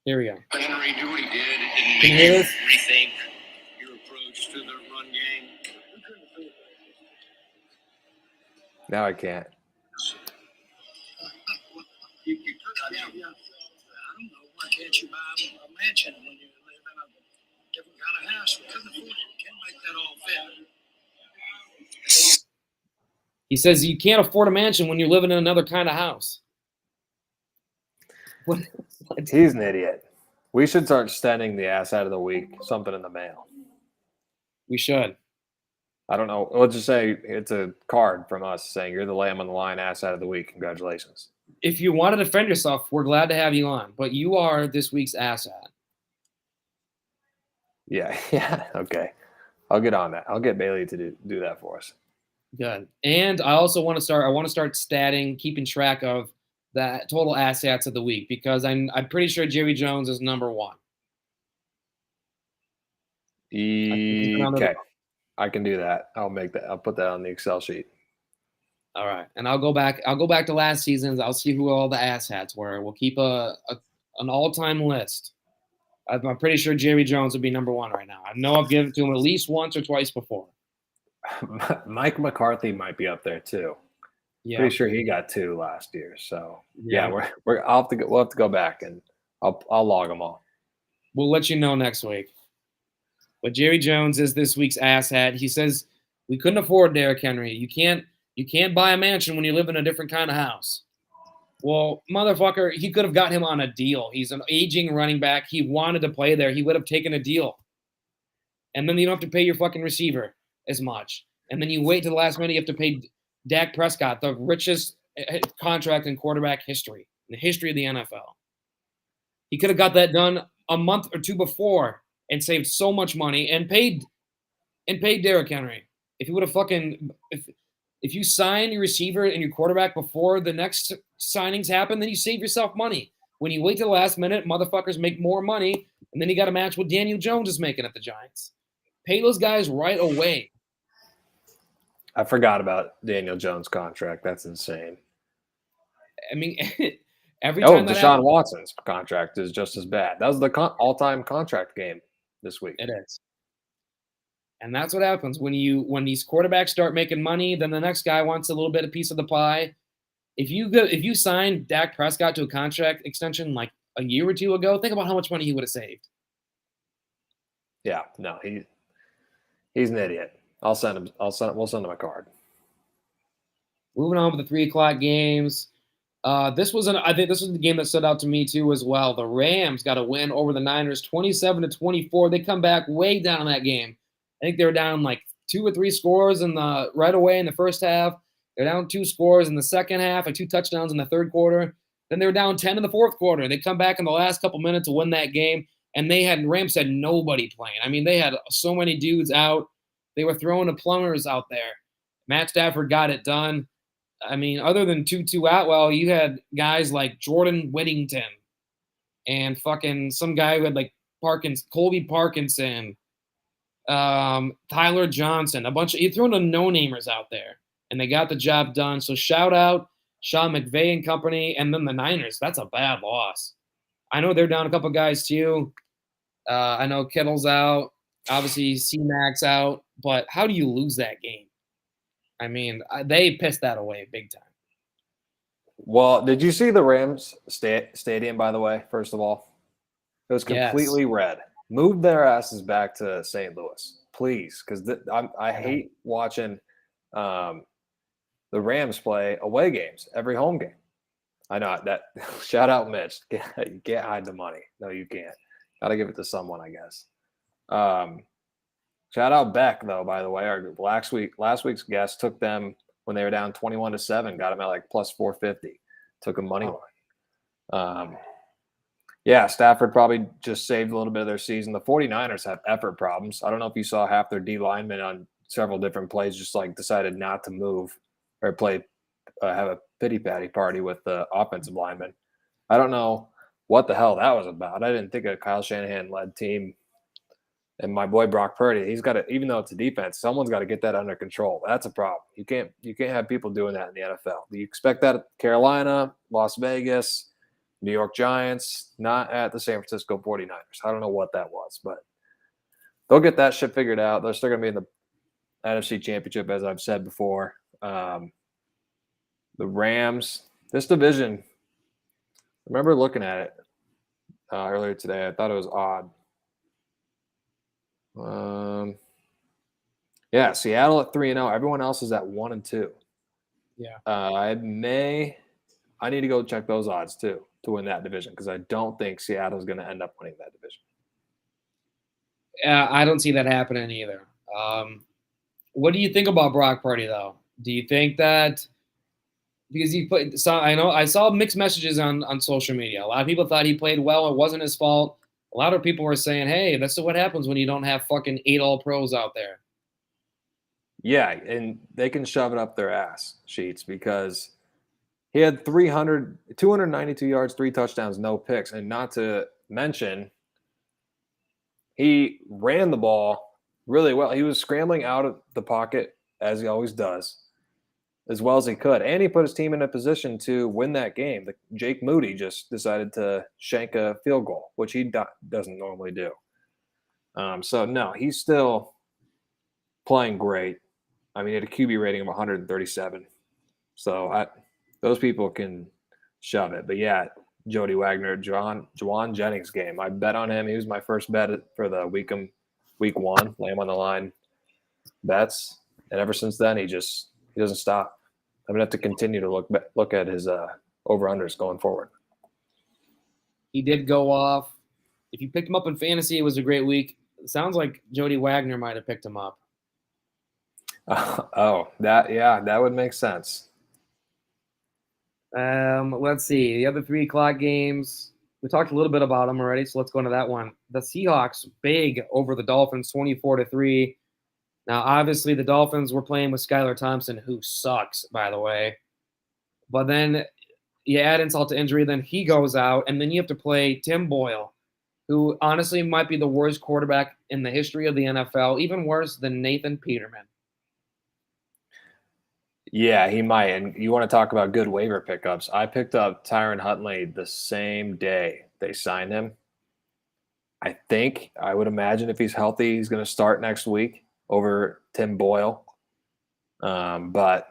Here we go. Henry do what he did and Can you hear this? rethink your approach to the run game. Now I can't. You could, yeah. I don't know. Why can't you buy a mansion when you live in a different kind of house? We couldn't afford it. You can't make that all fit. He says you can't afford a mansion when you're living in another kind of house. What? He's an idiot. We should start sending the ass out of the week something in the mail. We should. I don't know. Let's just say it's a card from us saying you're the lamb on the line, ass out of the week. Congratulations. If you want to defend yourself, we're glad to have you on. But you are this week's asshat. Yeah. Okay. I'll get on that. I'll get Bailey to do that for us. Good. And I also want to start statting, keeping track of the total assets of the week, because I'm pretty sure Jerry Jones is number one. Okay. I can do that. I'll put that on the Excel sheet. All right. And I'll go back to last season's. I'll see who all the asshats were. We'll keep a an all-time list, I'm pretty sure Jerry Jones would be number one right now. I know I've given it to him at least once or twice before. Mike McCarthy might be up there too. Yeah, Pretty sure he got 2 last year. So Yeah. we'll have to go back and I'll log them all. We'll let you know next week. But Jerry Jones is this week's asshat. He says we couldn't afford Derrick Henry. You can't buy a mansion when you live in a different kind of house. Well, motherfucker, he could have got him on a deal. He's an aging running back. He wanted to play there. He would have taken a deal. And then you don't have to pay your fucking receiver as much. And then you wait to the last minute. You have to pay Dak Prescott, the richest contract in quarterback history, in the history of the NFL. He could have got that done a month or two before and saved so much money and paid Derrick Henry. If he would have if you sign your receiver and your quarterback before the next signings happen, then you save yourself money. When you wait to the last minute, motherfuckers make more money, and then you got to match what Daniel Jones is making at the Giants. Pay those guys right away. I forgot about Daniel Jones' contract. That's insane. I mean, every time Deshaun Watson's contract is just as bad. That was the all-time contract game this week. It is. And that's what happens when these quarterbacks start making money. Then the next guy wants a little bit of piece of the pie. If you sign Dak Prescott to a contract extension like a year or two ago, think about how much money he would have saved. Yeah, no, he's an idiot. We'll send him a card. Moving on with the 3:00 games. I think this was the game that stood out to me too as well. The Rams got a win over the Niners, 27-24. They come back way down in that game. I think they were down like 2 or 3 scores right away in the first half. They're down 2 scores in the second half, like 2 touchdowns in the third quarter. Then they were down 10 in the fourth quarter. They come back in the last couple minutes to win that game, and Rams had nobody playing. I mean, they had so many dudes out. They were throwing the plumbers out there. Matt Stafford got it done. I mean, other than Tutu Atwell, you had guys like Jordan Whittington and fucking some guy who had like Colby Parkinson, Tyler Johnson, you thrown the no-namers out there, and they got the job done. So shout out Sean McVay and company, and then the Niners. That's a bad loss. I know they're down a couple guys too. I know Kittle's out, obviously C-Mac's out, but how do you lose that game? I mean, they pissed that away big time. Well, did you see the Rams stadium, by the way, first of all? It was completely red. Move their asses back to St. Louis, please, because I hate watching the Rams play away games every home game. I know that. Shout out Mitch. You can't hide the money. No, you can't. Got to give it to someone, I guess. Shout out Beck, though, by the way. Our last week's guest took them when they were down 21-7, got them at like plus 450. Took them money line. Yeah, Stafford probably just saved a little bit of their season. The 49ers have effort problems. I don't know if you saw half their D linemen on several different plays just like decided not to move or have a pity-patty party with the offensive linemen. I don't know what the hell that was about. I didn't think a Kyle Shanahan-led team. And my boy Brock Purdy, he's got to, even though it's a defense, someone's got to get that under control. That's a problem. You can't have people doing that in the NFL. Do you expect that at Carolina, Las Vegas, New York Giants, not at the San Francisco 49ers? I don't know what that was, but they'll get that shit figured out. They're still going to be in the NFC Championship, as I've said before. The Rams, this division, I remember looking at it earlier today. I thought it was odd. Yeah, Seattle at 3-0. Everyone else is at 1-2. Yeah. I need to go check those odds too to win that division because I don't think Seattle is going to end up winning that division. I don't see that happening either. What do you think about Brock Purdy though? Do you think that because he played? I saw mixed messages on social media. A lot of people thought he played well. It wasn't his fault. A lot of people were saying, "Hey, this is what happens when you don't have fucking 8 All-Pros out there." Yeah, and they can shove it up their ass, Sheets, because he had 292 yards, 3 touchdowns, no picks, and not to mention he ran the ball really well. He was scrambling out of the pocket as he always does. as well as he could, and he put his team in a position to win that game. Jake Moody just decided to shank a field goal, which he doesn't normally do. So no, he's still playing great. I mean, he had a QB rating of 137. So those people can shove it. But yeah, Jody Wagner, Juwan Jennings game. I bet on him. He was my first bet for the week 1, lay him on the line bets. And ever since then, he doesn't stop. I'm gonna have to continue to look at his over-unders going forward. He did go off. If you picked him up in fantasy, it was a great week. It sounds like Jody Wagner might have picked him up. That would make sense. Let's see. The other 3 o'clock games, we talked a little bit about them already, so let's go into that one. The Seahawks, big over the Dolphins, 24-3. Now, obviously, the Dolphins were playing with Skylar Thompson, who sucks, by the way. But then you add insult to injury, then he goes out, and then you have to play Tim Boyle, who honestly might be the worst quarterback in the history of the NFL, even worse than Nathan Peterman. Yeah, he might. And you want to talk about good waiver pickups. I picked up Tyron Huntley the same day they signed him. I would imagine if he's healthy, he's going to start next week over Tim Boyle. But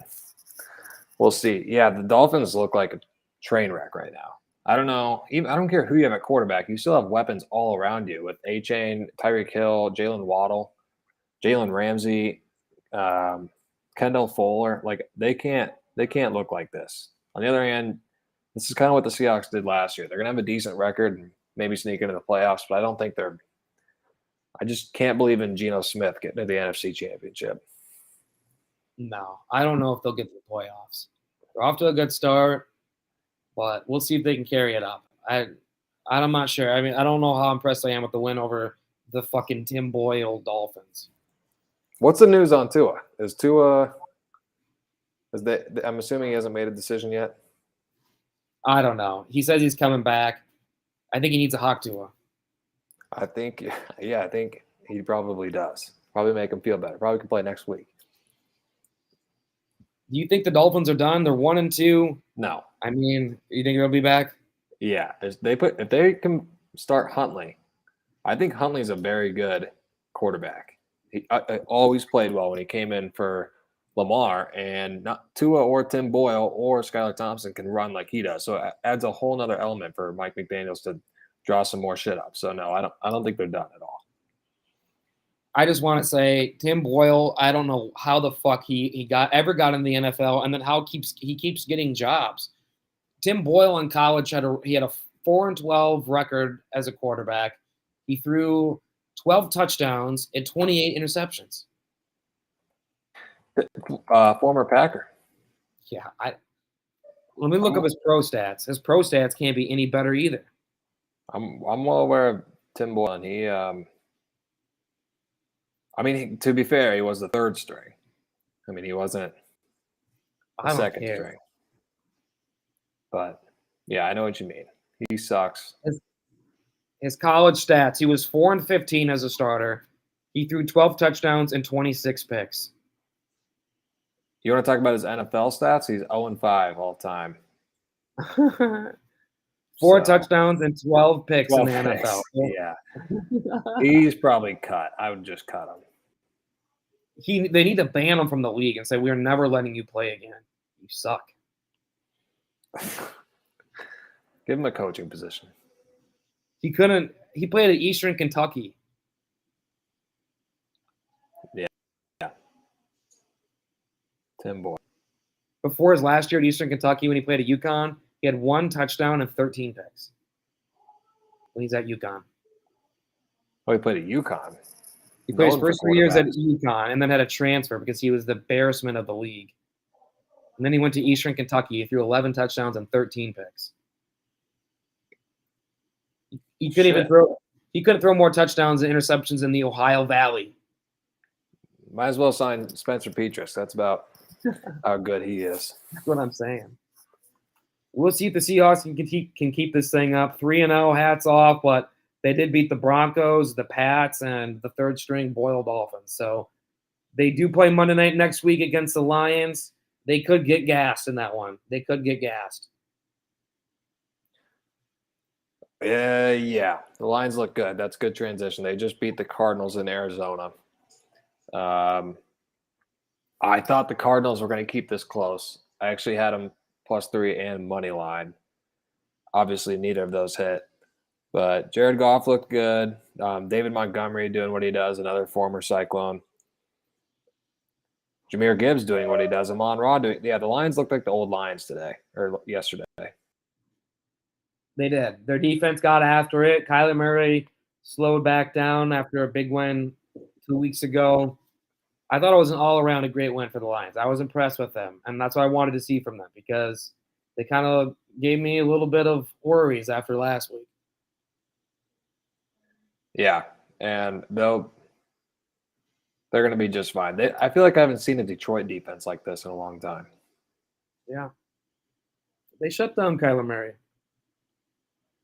we'll see. Yeah, the Dolphins look like a train wreck right now. I don't know. I don't care who you have at quarterback. You still have weapons all around you with A-Chain, Tyreek Hill, Jalen Waddle, Jalen Ramsey, Kendall Fuller. Like they can't look like this. On the other hand, this is kind of what the Seahawks did last year. They're gonna have a decent record and maybe sneak into the playoffs, but I just can't believe in Geno Smith getting to the NFC Championship. No, I don't know if they'll get to the playoffs. They're off to a good start, but we'll see if they can carry it up. I'm not sure. I mean, I don't know how impressed I am with the win over the fucking Tim Boyle Dolphins. What's the news on Tua? I'm assuming he hasn't made a decision yet. I don't know. He says he's coming back. I think he needs a hawk Tua. I think he probably does. Probably make him feel better. Probably can play next week. Do you think the Dolphins are done? They're 1-2. No. I mean, you think they'll be back? Yeah. If they can start Huntley, I think Huntley's a very good quarterback. He always played well when he came in for Lamar, and not Tua or Tim Boyle or Skylar Thompson can run like he does. So it adds a whole nother element for Mike McDaniels to draw some more shit up. So no, I don't think they're done at all. I just want to say Tim Boyle, I don't know how the fuck he ever got in the NFL, and then how he keeps getting jobs. Tim Boyle in college had a 4-12 record as a quarterback. He threw 12 touchdowns and 28 interceptions. Former Packer. Yeah, let me look up his pro stats. His pro stats can't be any better either. I'm well aware of Tim Boyle, and he to be fair, he was the third string. I mean, he wasn't the second string. But yeah, I know what you mean. He sucks. His college stats, he was 4-15 as a starter. He threw 12 touchdowns and 26 picks. You want to talk about his NFL stats? He's 0-5 all time. 4 touchdowns and 12 picks in the NFL. Yeah. He's probably cut. I would just cut him. They need to ban him from the league and say, we're never letting you play again. You suck. Give him a coaching position. He played at Eastern Kentucky. Yeah. Tim Boyle. Before his last year at Eastern Kentucky, when he played at UConn, he had 1 touchdown and 13 picks. When he's at UConn. Oh, he played at UConn. He played his first 3 years at UConn and then had a transfer because he was the embarrassment of the league. And then he went to Eastern Kentucky. He threw 11 touchdowns and 13 picks. He couldn't throw more touchdowns and interceptions in the Ohio Valley. Might as well sign Spencer Petras. That's about how good he is. That's what I'm saying. We'll see if the Seahawks can keep this thing up. 3-0, hats off, but they did beat the Broncos, the Pats, and the third-string Boyle Dolphins. So they do play Monday night next week against the Lions. they could get gassed in that one. They could get gassed. Yeah. The Lions look good. That's good transition. They just beat the Cardinals in Arizona. I thought the Cardinals were going to keep this close. I actually had them +3 and money line. Obviously, neither of those hit. But Jared Goff looked good. David Montgomery doing what he does, another former Cyclone. Jahmyr Gibbs doing what he does. Amon Ra doing. Yeah, the Lions looked like the old Lions today or yesterday. They did. Their defense got after it. Kyler Murray slowed back down after a big win 2 weeks ago. I thought it was an all-around a great win for the Lions. I was impressed with them, and that's what I wanted to see from them because they kind of gave me a little bit of worries after last week. Yeah, and they're going to be just fine. I feel like I haven't seen a Detroit defense like this in a long time. Yeah. They shut down Kyler Murray.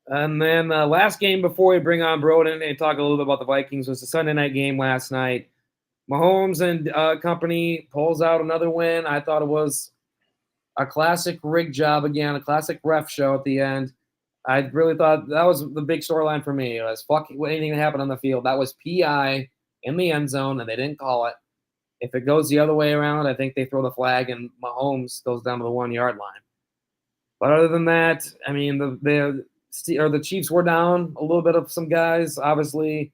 And then the last game before we bring on Broden and talk a little bit about the Vikings was the Sunday night game last night. Mahomes and company pulls out another win. I thought it was a classic rig job again, a classic ref show at the end. I really thought that was the big storyline for me. It was fuck anything that happened on the field. That was PI in the end zone, and they didn't call it. If it goes the other way around, I think they throw the flag, and Mahomes goes down to the 1 yard line. But other than that, I mean, the Chiefs were down a little bit of some guys. Obviously,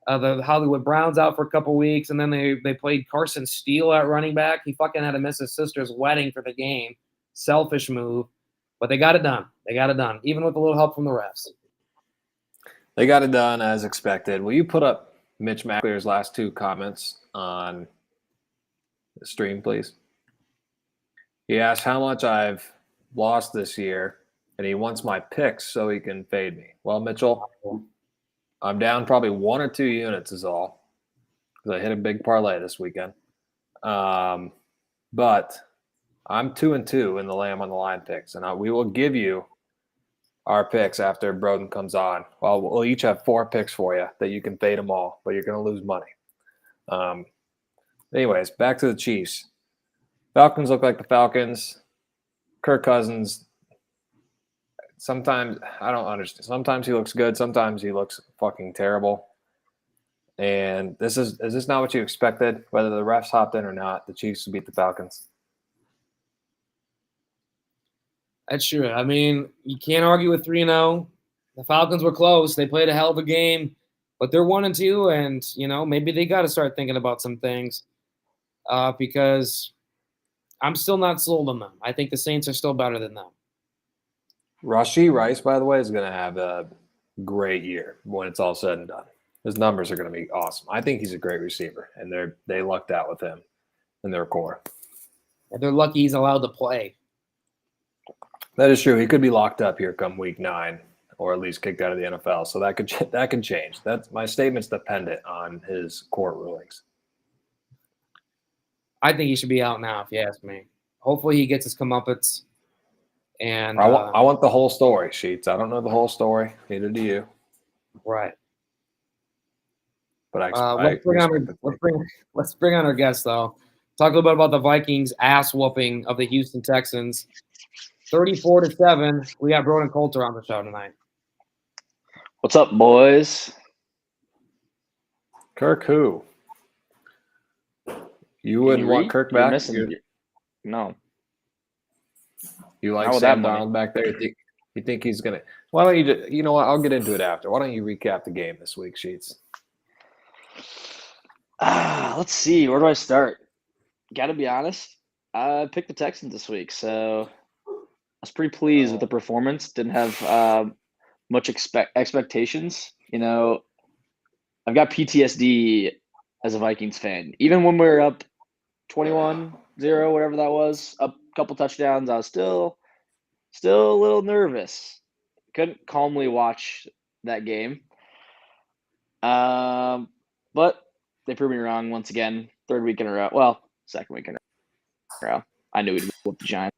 the Hollywood Browns out for a couple weeks, and then they played Carson Steele at running back. He fucking had to miss his sister's wedding for the game. Selfish move. But they got it done. They got it done, even with a little help from the refs. They got it done as expected. Will you put up Mitch McAleer's last two comments on the stream, please? He asked how much I've lost this year, and he wants my picks so he can fade me. Well, Mitchell, I'm down probably 1 or 2 units is all because I hit a big parlay this weekend. But I'm 2-2 in the Lamb on the Line picks, and we will give you our picks after Broden comes on. Well, we'll each have 4 picks for you that you can fade them all, but you're going to lose money. Anyways, back to the Chiefs. Falcons look like the Falcons. Kirk Cousins, sometimes I don't understand. Sometimes he looks good. Sometimes he looks fucking terrible. And is this not what you expected? Whether the refs hopped in or not, the Chiefs beat the Falcons. That's true. I mean, you can't argue with 3-0. The Falcons were close. They played a hell of a game, but they're 1-2, and maybe they got to start thinking about some things because I'm still not sold on them. I think the Saints are still better than them. Rashee Rice, by the way, is going to have a great year when it's all said and done. His numbers are going to be awesome. I think he's a great receiver, and they lucked out with him in their core. And they're lucky he's allowed to play. That is true. He could be locked up here come week 9, or at least kicked out of the NFL. So that could change. That's my statement's dependent on his court rulings. I think he should be out now, if you ask me. Hopefully, he gets his comeuppance. And I want the whole story, Sheets. I don't know the whole story. Neither do you. Right. But let's bring on our guest though. Talk a little bit about the Vikings ass whooping of the Houston Texans. 34-7. We got Broden Coulter on the show tonight. What's up, boys? Kirk who? You wouldn't want Kirk back? No. You like Sam Darnold back there? You think he's going to – why don't you – you know what? I'll get into it after. Why don't you recap the game this week, Sheets? Let's see. Where do I start? Got to be honest. I picked the Texans this week, so I was pretty pleased with the performance. Didn't have much expectations. I've got PTSD as a Vikings fan. Even when we were up 21-0, whatever that was, up a couple touchdowns, I was still a little nervous. Couldn't calmly watch that game. But they proved me wrong once again. Third week in a row. Well, second week in a row. I knew we'd whoop the Giants.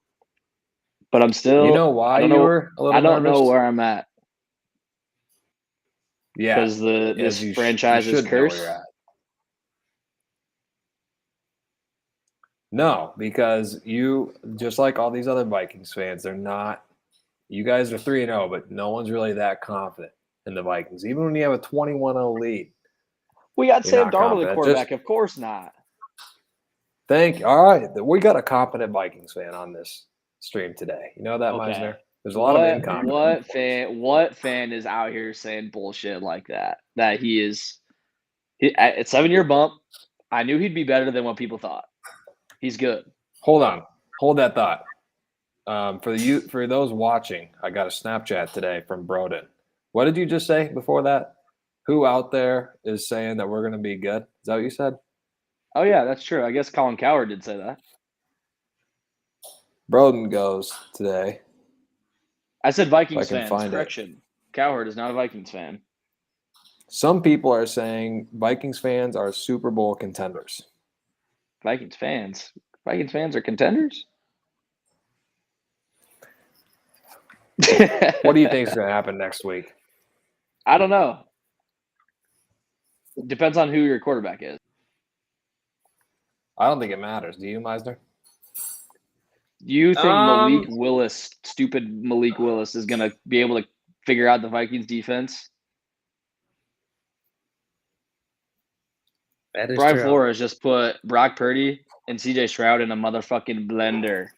But I'm still – You know why you were a little I don't nervous? know where I'm at. Yeah. Because this franchise is cursed. No, because you just like all these other Vikings fans, they're not. You guys are 3-0, but no one's really that confident in the Vikings, even when you have a 21-0 lead. We got You're Sam not Darnold, the confident. quarterback. Of course not. Thank you. All right, we got a competent Vikings fan on this stream today. You know that, Okay. Meisner? There's a lot of incompetent. What fan is out here saying bullshit like that? That he is at 7-year bump. I knew he'd be better than what people thought. He's good. Hold on. Hold that thought. For those watching, I got a Snapchat today from Broden. What did you just say before that? Who out there is saying that we're going to be good? Is that what you said? Oh yeah, that's true. I guess Colin Cowherd did say that. Broden goes today. I said Vikings If I can fans. find it. Correction. Cowherd is not a Vikings fan. Some people are saying Vikings fans are Super Bowl contenders. Vikings fans. Vikings fans are contenders? What do you think is going to happen next week? I don't know. Depends on who your quarterback is. I don't think it matters. Do you, Meisner? You think Malik Willis, stupid Malik Willis, is going to be able to figure out the Vikings defense? That is Brian true. Flores just put Brock Purdy and CJ Stroud in a motherfucking blender.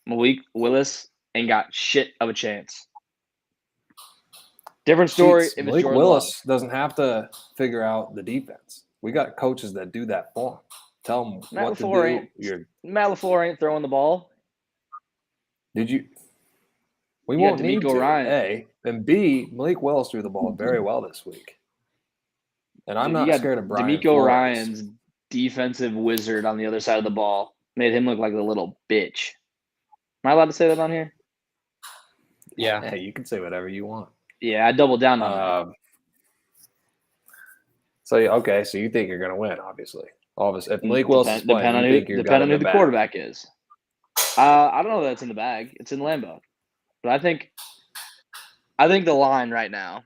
Malik Willis ain't got shit of a chance. Different story if it's Malik Jordan Willis doesn't have to figure out the defense. We got coaches that do that for him. Tell him Matt what LaFleur to do. Matt LaFleur ain't throwing the ball. Did you? We You got won't need D'Amico to. Ryan. A and B. Malik Willis threw the ball very well this week, and I'm not scared of Brian D'Amico Flores. Ryan's defensive wizard on the other side of the ball made him look like a little bitch. Am I allowed to say that on here? Yeah. Hey, you can say whatever you want. Yeah, I doubled down on that. So you think you're going to win? Obviously, if Malik Willis is playing, Depend on who the quarterback is. I don't know that it's in the bag. It's in Lambeau, but I think the line right now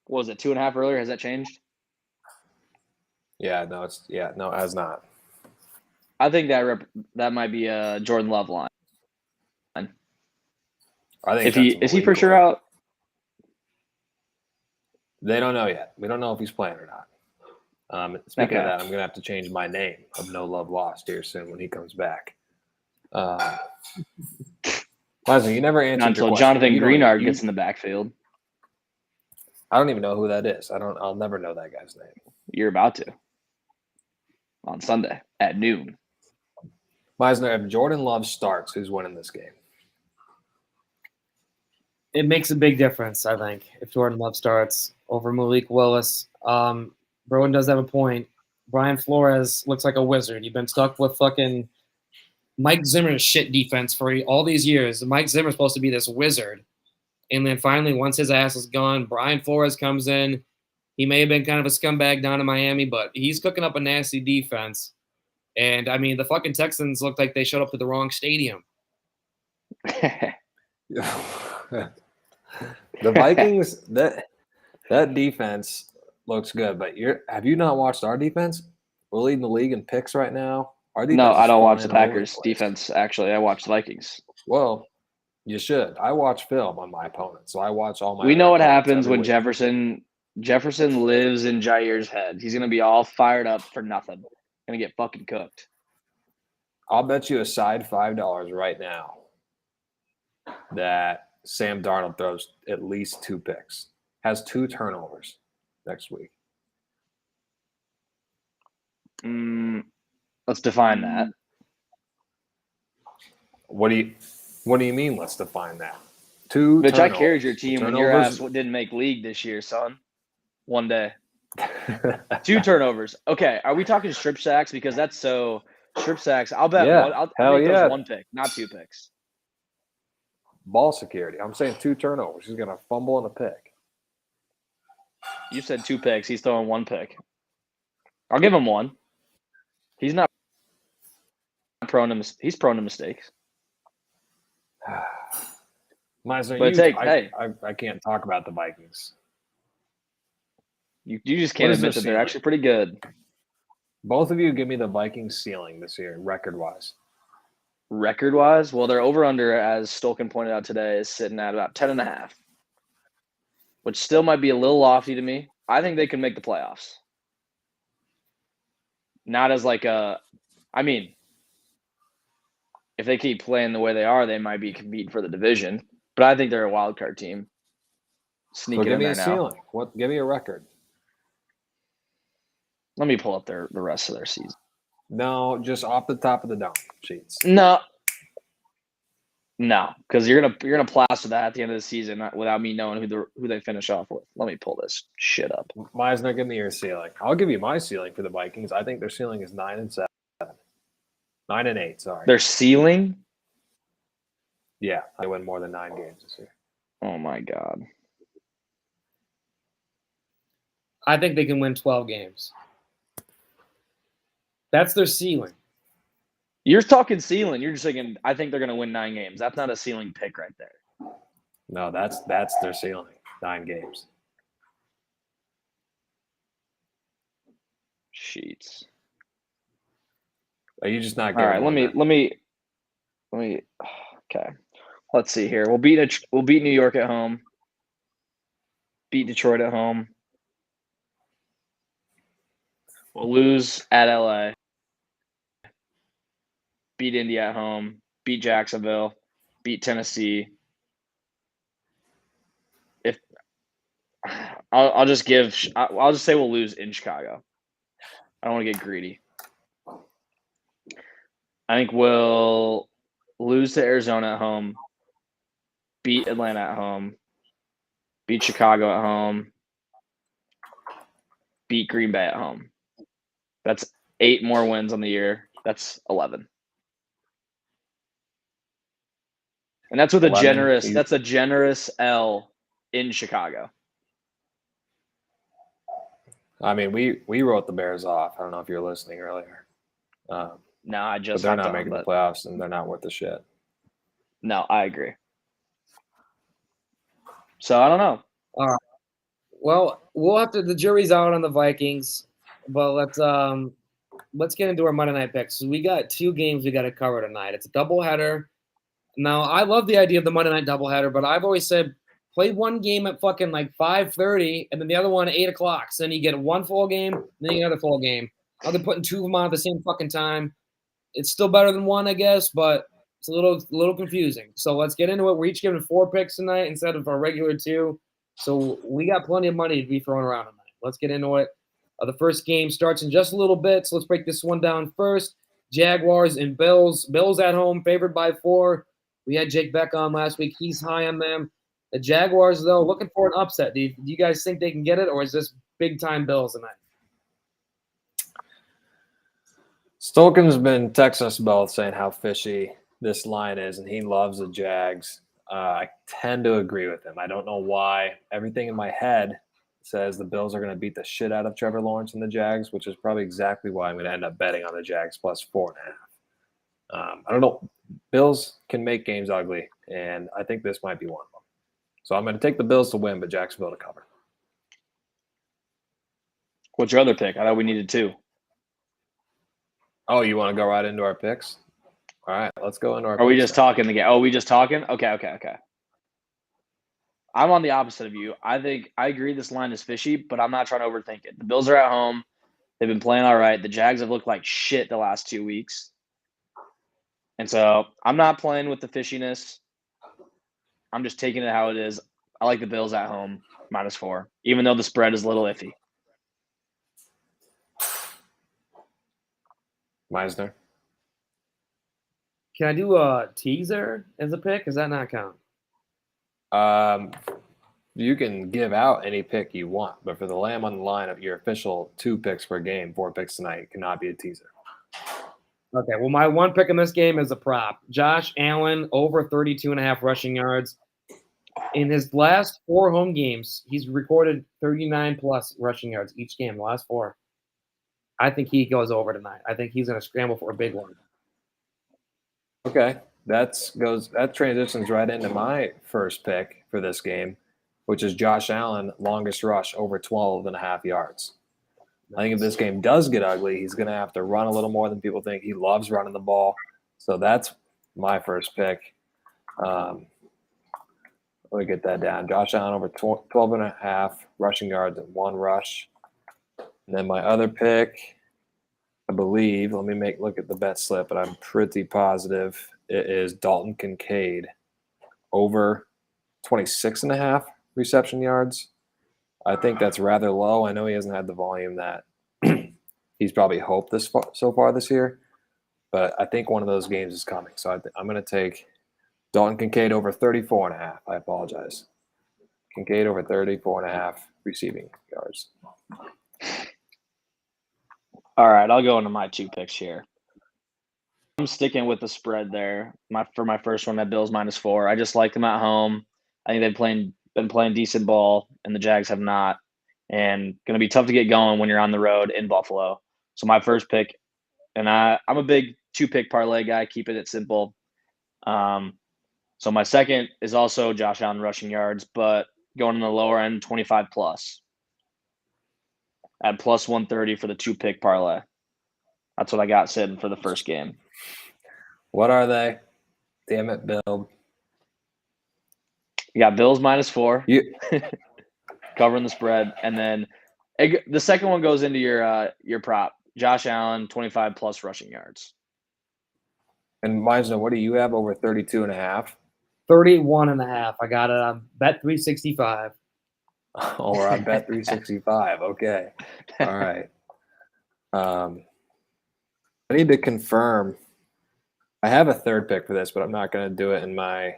was it 2.5 earlier? Has that changed? Yeah, no, it has not. I think that might be a Jordan Love line. I think is he for sure out? They don't know yet. We don't know if he's playing or not. Speaking of that, I'm going to have to change my name of No Love Lost here soon when he comes back. Leslie, you never answered until your Jonathan Greenard gets in the backfield. I don't even know who that is. I'll never know that guy's name. You're about to on Sunday at noon. Meisner, if Jordan Love starts, who's winning this game? It makes a big difference, I think, if Jordan Love starts over Malik Willis. Broden does have a point. Brian Flores looks like a wizard. You've been stuck with fucking Mike Zimmer's shit defense for all these years. Mike Zimmer's supposed to be this wizard. And then finally, once his ass is gone, Brian Flores comes in. He may have been kind of a scumbag down in Miami, but he's cooking up a nasty defense. And, I mean, the fucking Texans looked like they showed up to the wrong stadium. The Vikings, that defense looks good, but have you not watched our defense? We're leading the league in picks right now. No, I don't watch the Packers defense. Actually, I watch the Vikings. Well, you should. I watch film on my opponent, so I watch all my. We know what happens when Jefferson lives in Jair's head. He's gonna be all fired up for nothing. Gonna get fucking cooked. I'll bet you a side $5 right now that Sam Darnold throws at least 2 picks, has 2 turnovers next week. Let's define that. What do you mean? Let's define that. 2 Bitch, I turnovers. carried your team when your ass didn't make league this year, son. One day. 2 turnovers. Okay, are we talking strip sacks? Because that's so strip sacks. I'll bet. Yeah, I'll make those 1 pick, not 2 picks. Ball security. I'm saying 2 turnovers. He's gonna fumble and a pick. You said 2 picks. He's throwing 1 pick. I'll give him 1. He's not prone to. He's prone to mistakes. Meisner, I can't talk about the Vikings. You just can't admit that they're actually pretty good. Both of you give me the Vikings ceiling this year, record-wise. Record-wise, well, their over-under, as Stolken pointed out today, is sitting at about 10.5, which still might be a little lofty to me. I think they can make the playoffs. Not as like a – I mean, if they keep playing the way they are, they might be competing for the division. But I think they're a wild card team. So Sneaking give in me there a now. ceiling. Give me a record. Let me pull up the rest of their season. No, just off the top of the dome sheets. No, because you're gonna plaster that at the end of the season without me knowing who they finish off with. Let me pull this shit up. Meisner, give me your ceiling. I'll give you my ceiling for the Vikings. I think their ceiling is 9-7. 9-8, sorry. Their ceiling? Yeah, they win more than 9 games this year. Oh my god. I think they can win 12 games. That's their ceiling. You're talking ceiling. You're just thinking, I think they're going to win 9 games. That's not a ceiling pick right there. No, that's their ceiling. 9 games. Sheets. Are you just not All right, let me. Okay, let's see here. We'll beat New York at home. Beat Detroit at home. We'll lose at LA. Beat Indy at home. Beat Jacksonville. Beat Tennessee. If I'll just say we'll lose in Chicago. I don't want to get greedy. I think we'll lose to Arizona at home, beat Atlanta at home, beat Chicago at home, beat Green Bay at home. That's 8 more wins on the year. That's 11. And that's with 11. that's a generous L in Chicago. I mean, we wrote the Bears off. I don't know if you're listening earlier. No, I just but they're not making the playoffs, and they're not worth the shit. No, I agree. So I don't know. All right. Well, the jury's out on the Vikings, but let's get into our Monday night picks. So we got 2 games we got to cover tonight. It's a doubleheader. Now, I love the idea of the Monday night doubleheader, but I've always said play one game at fucking like 5:30 and then the other one at 8 o'clock. So then you get one full game, then you get another full game. Now they're putting 2 of them on at the same fucking time. It's still better than one, I guess, but it's a little confusing. So let's get into it. We're each giving 4 picks tonight instead of our regular 2. So we got plenty of money to be thrown around tonight. Let's get into it. The first game starts in just a little bit, so let's break this one down first. Jaguars and Bills. Bills at home, favored by 4. We had Jake Beck on last week. He's high on them. The Jaguars, though, looking for an upset. Do you guys think they can get it, or is this big-time Bills tonight? Stolken's been texting us both saying how fishy this line is, and he loves the Jags. I tend to agree with him. I don't know why. Everything in my head says the Bills are going to beat the shit out of Trevor Lawrence and the Jags, which is probably exactly why I'm going to end up betting on the Jags plus 4.5. I don't know. Bills can make games ugly, and I think this might be one of them. So I'm going to take the Bills to win, but Jacksonville to cover. What's your other pick? I thought we needed 2. Oh, you want to go right into our picks? All right, let's go into our picks. Are we just talking the game? Oh, we just talking? Okay. I'm on the opposite of you. I agree this line is fishy, but I'm not trying to overthink it. The Bills are at home. They've been playing all right. The Jags have looked like shit the last 2 weeks. And so I'm not playing with the fishiness. I'm just taking it how it is. I like the Bills at home, minus 4, even though the spread is a little iffy. Meisner. Can I do a teaser as a pick? Does that not count? You can give out any pick you want, but for the lamb on the line of your official 2 picks per game, 4 picks tonight, it cannot be a teaser. Okay, well, my one pick in this game is a prop. Josh Allen, over 32.5 rushing yards. In his last 4 home games, he's recorded 39-plus rushing yards each game, the last 4. I think he goes over tonight. I think he's going to scramble for a big one. Okay, that transitions right into my first pick for this game, which is Josh Allen, longest rush over 12.5 yards. I think if this game does get ugly, he's going to have to run a little more than people think. He loves running the ball. So that's my first pick. Let me get that down. Josh Allen over 12.5 rushing yards and 1 rush. And then my other pick, I believe, let me look at the bet slip, but I'm pretty positive it is Dalton Kincaid over 26.5 reception yards. I think that's rather low. I know he hasn't had the volume that he's probably hoped so far this year, but I think one of those games is coming. So I'm going to take Dalton Kincaid over 34.5. I apologize. Kincaid over 34.5 receiving yards. All right, I'll go into my 2 picks here. I'm sticking with the spread there. For my first one, that Bills -4. I just like them at home. I think they've been playing decent ball, and the Jags have not. And going to be tough to get going when you're on the road in Buffalo. So my first pick, and I'm a big 2-pick parlay guy, keeping it simple. So my second is also Josh Allen rushing yards, but going in the lower end, 25 plus at plus 130 for the 2-pick parlay. That's what I got sitting for the first game. What are they? Damn it, Bill. You got Bills -4, You covering the spread, and then the second one goes into your prop. Josh Allen 25 plus rushing yards. and Meisner, what do you have over 32.5? 31.5. I got it on Bet 365. Oh, we're on Bet 365. Okay. All right. I need to confirm. I have a third pick for this, but I'm not going to do it in my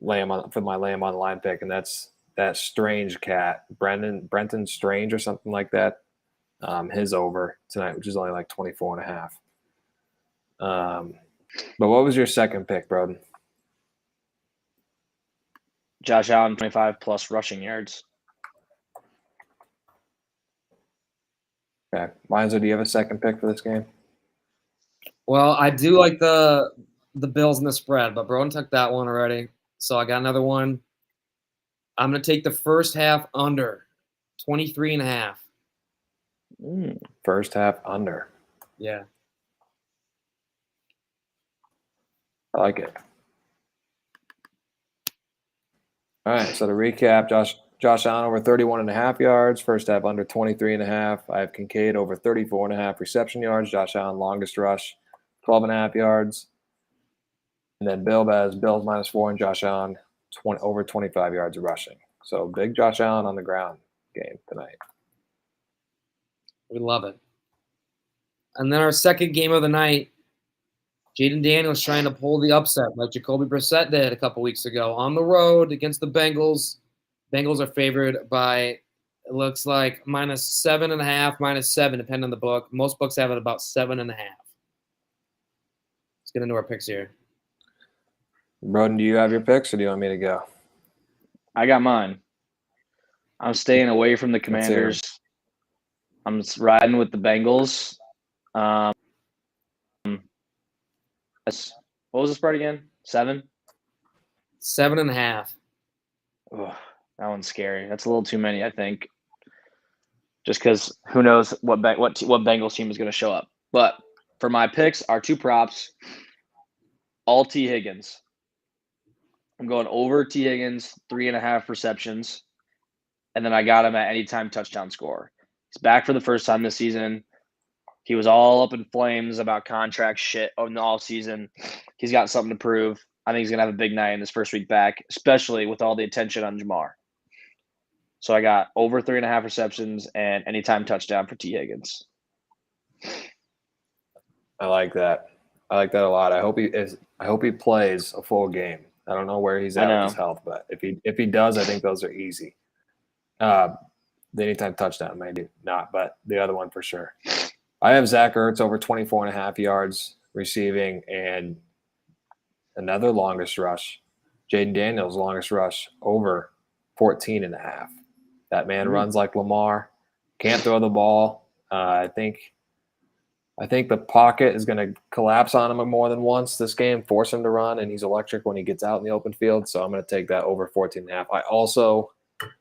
lamb online pick, and that's that Strange cat, Brenton Strange or something like that. His over tonight, which is only like 24.5. But what was your second pick, Broden? Josh Allen 25 plus rushing yards. Okay. Mine's, do you have a second pick for this game? Well, I do like the Bills and the spread, but Broden took that one already. So I got another one. I'm going to take the first half under 23.5. First half under. Yeah. I like it. All right, so to recap, Josh Allen over 31.5 yards, first half under 23.5. I have Kincaid over 34.5 reception yards. Josh Allen longest rush, 12.5 yards. And then Bill has Bills -4 and Josh Allen over 25 yards of rushing. So big Josh Allen on the ground game tonight. We love it. And then our second game of the night, Jaden Daniels trying to pull the upset like Jacoby Brissett did a couple weeks ago on the road against the Bengals. Bengals are favored by, it looks like, -7.5, -7, depending on the book. Most books have it about 7.5. Let's get into our picks here. Broden, do you have your picks or do you want me to go? I got mine. I'm staying away from the Let's hear 'em. Commanders. I'm riding with the Bengals. What was the spread again? 7? 7.5. Oh, that one's scary. That's a little too many, I think. Just because who knows what Bengals team is going to show up. But for my picks, our 2 props, all T. Higgins. I'm going over T. Higgins, 3.5 receptions. And then I got him at anytime touchdown score. He's back for the first time this season. He was all up in flames about contract shit in the offseason. He's got something to prove. I think he's going to have a big night in his first week back, especially with all the attention on Jamar. So I got over 3.5 receptions and anytime touchdown for T. Higgins. I like that. I like that a lot. I hope he plays a full game. I don't know where he's at with his health, but if he does, I think those are easy. The anytime touchdown, maybe not, but the other one for sure. I have Zach Ertz over 24.5 yards receiving and another longest rush. Jaden Daniels longest rush over 14.5. That man runs like Lamar. Can't throw the ball. I think the pocket is going to collapse on him more than once this game, force him to run, and he's electric when he gets out in the open field. So I'm going to take that over 14.5. I also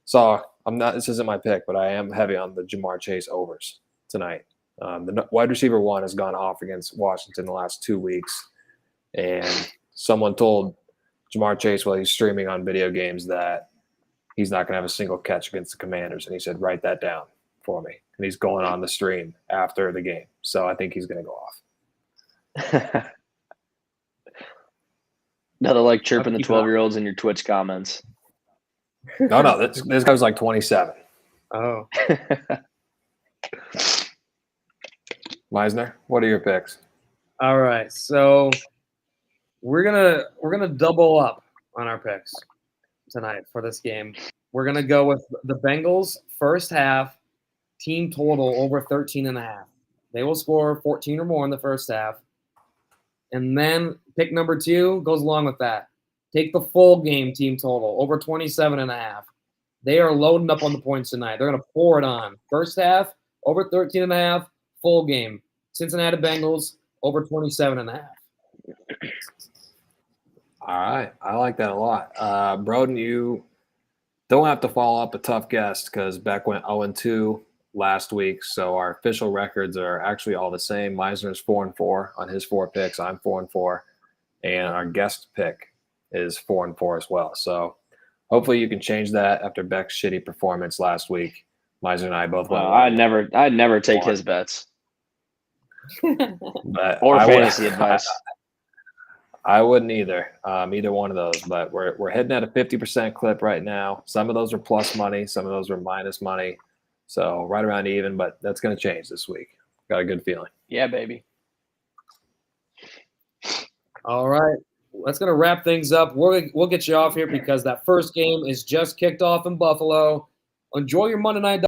saw this isn't my pick, but I am heavy on the Jamar Chase overs tonight. The wide receiver 1 has gone off against Washington the last 2 weeks, And someone told Jamar Chase while he's streaming on video games that he's not going to have a single catch against the Commanders. And he said, write that down for me. And he's going on the stream after the game. So I think he's going to go off. Another like chirping the 12-year-olds in your Twitch comments. No, this guy was like 27. Oh. Meisner, what are your picks? All right. So we're gonna double up on our picks tonight for this game. We're gonna go with the Bengals first half team total over 13.5. They will score 14 or more in the first half. And then pick number 2 goes along with that. Take the full game team total over 27.5. They are loading up on the points tonight. They're going to pour it on. First half, over 13.5, full game. Cincinnati Bengals, over 27.5. All right. I like that a lot. Broden, you don't have to follow up a tough guess because Beck went 0-2 last week. So our official records are actually all the same. Meisner's 4-4 on his 4 picks. I'm 4-4. And our guest pick is 4-4 as well. So hopefully you can change that after Beck's shitty performance last week. Meisner and I both went. I'd never take his bets. But or fantasy advice. I wouldn't either. Either one of those. But we're heading at a 50% clip right now. Some of those are plus money. Some of those are minus money. So right around even, but that's going to change this week. Got a good feeling. Yeah, baby. All right. That's going to wrap things up. We'll get you off here because that first game is just kicked off in Buffalo. Enjoy your Monday night.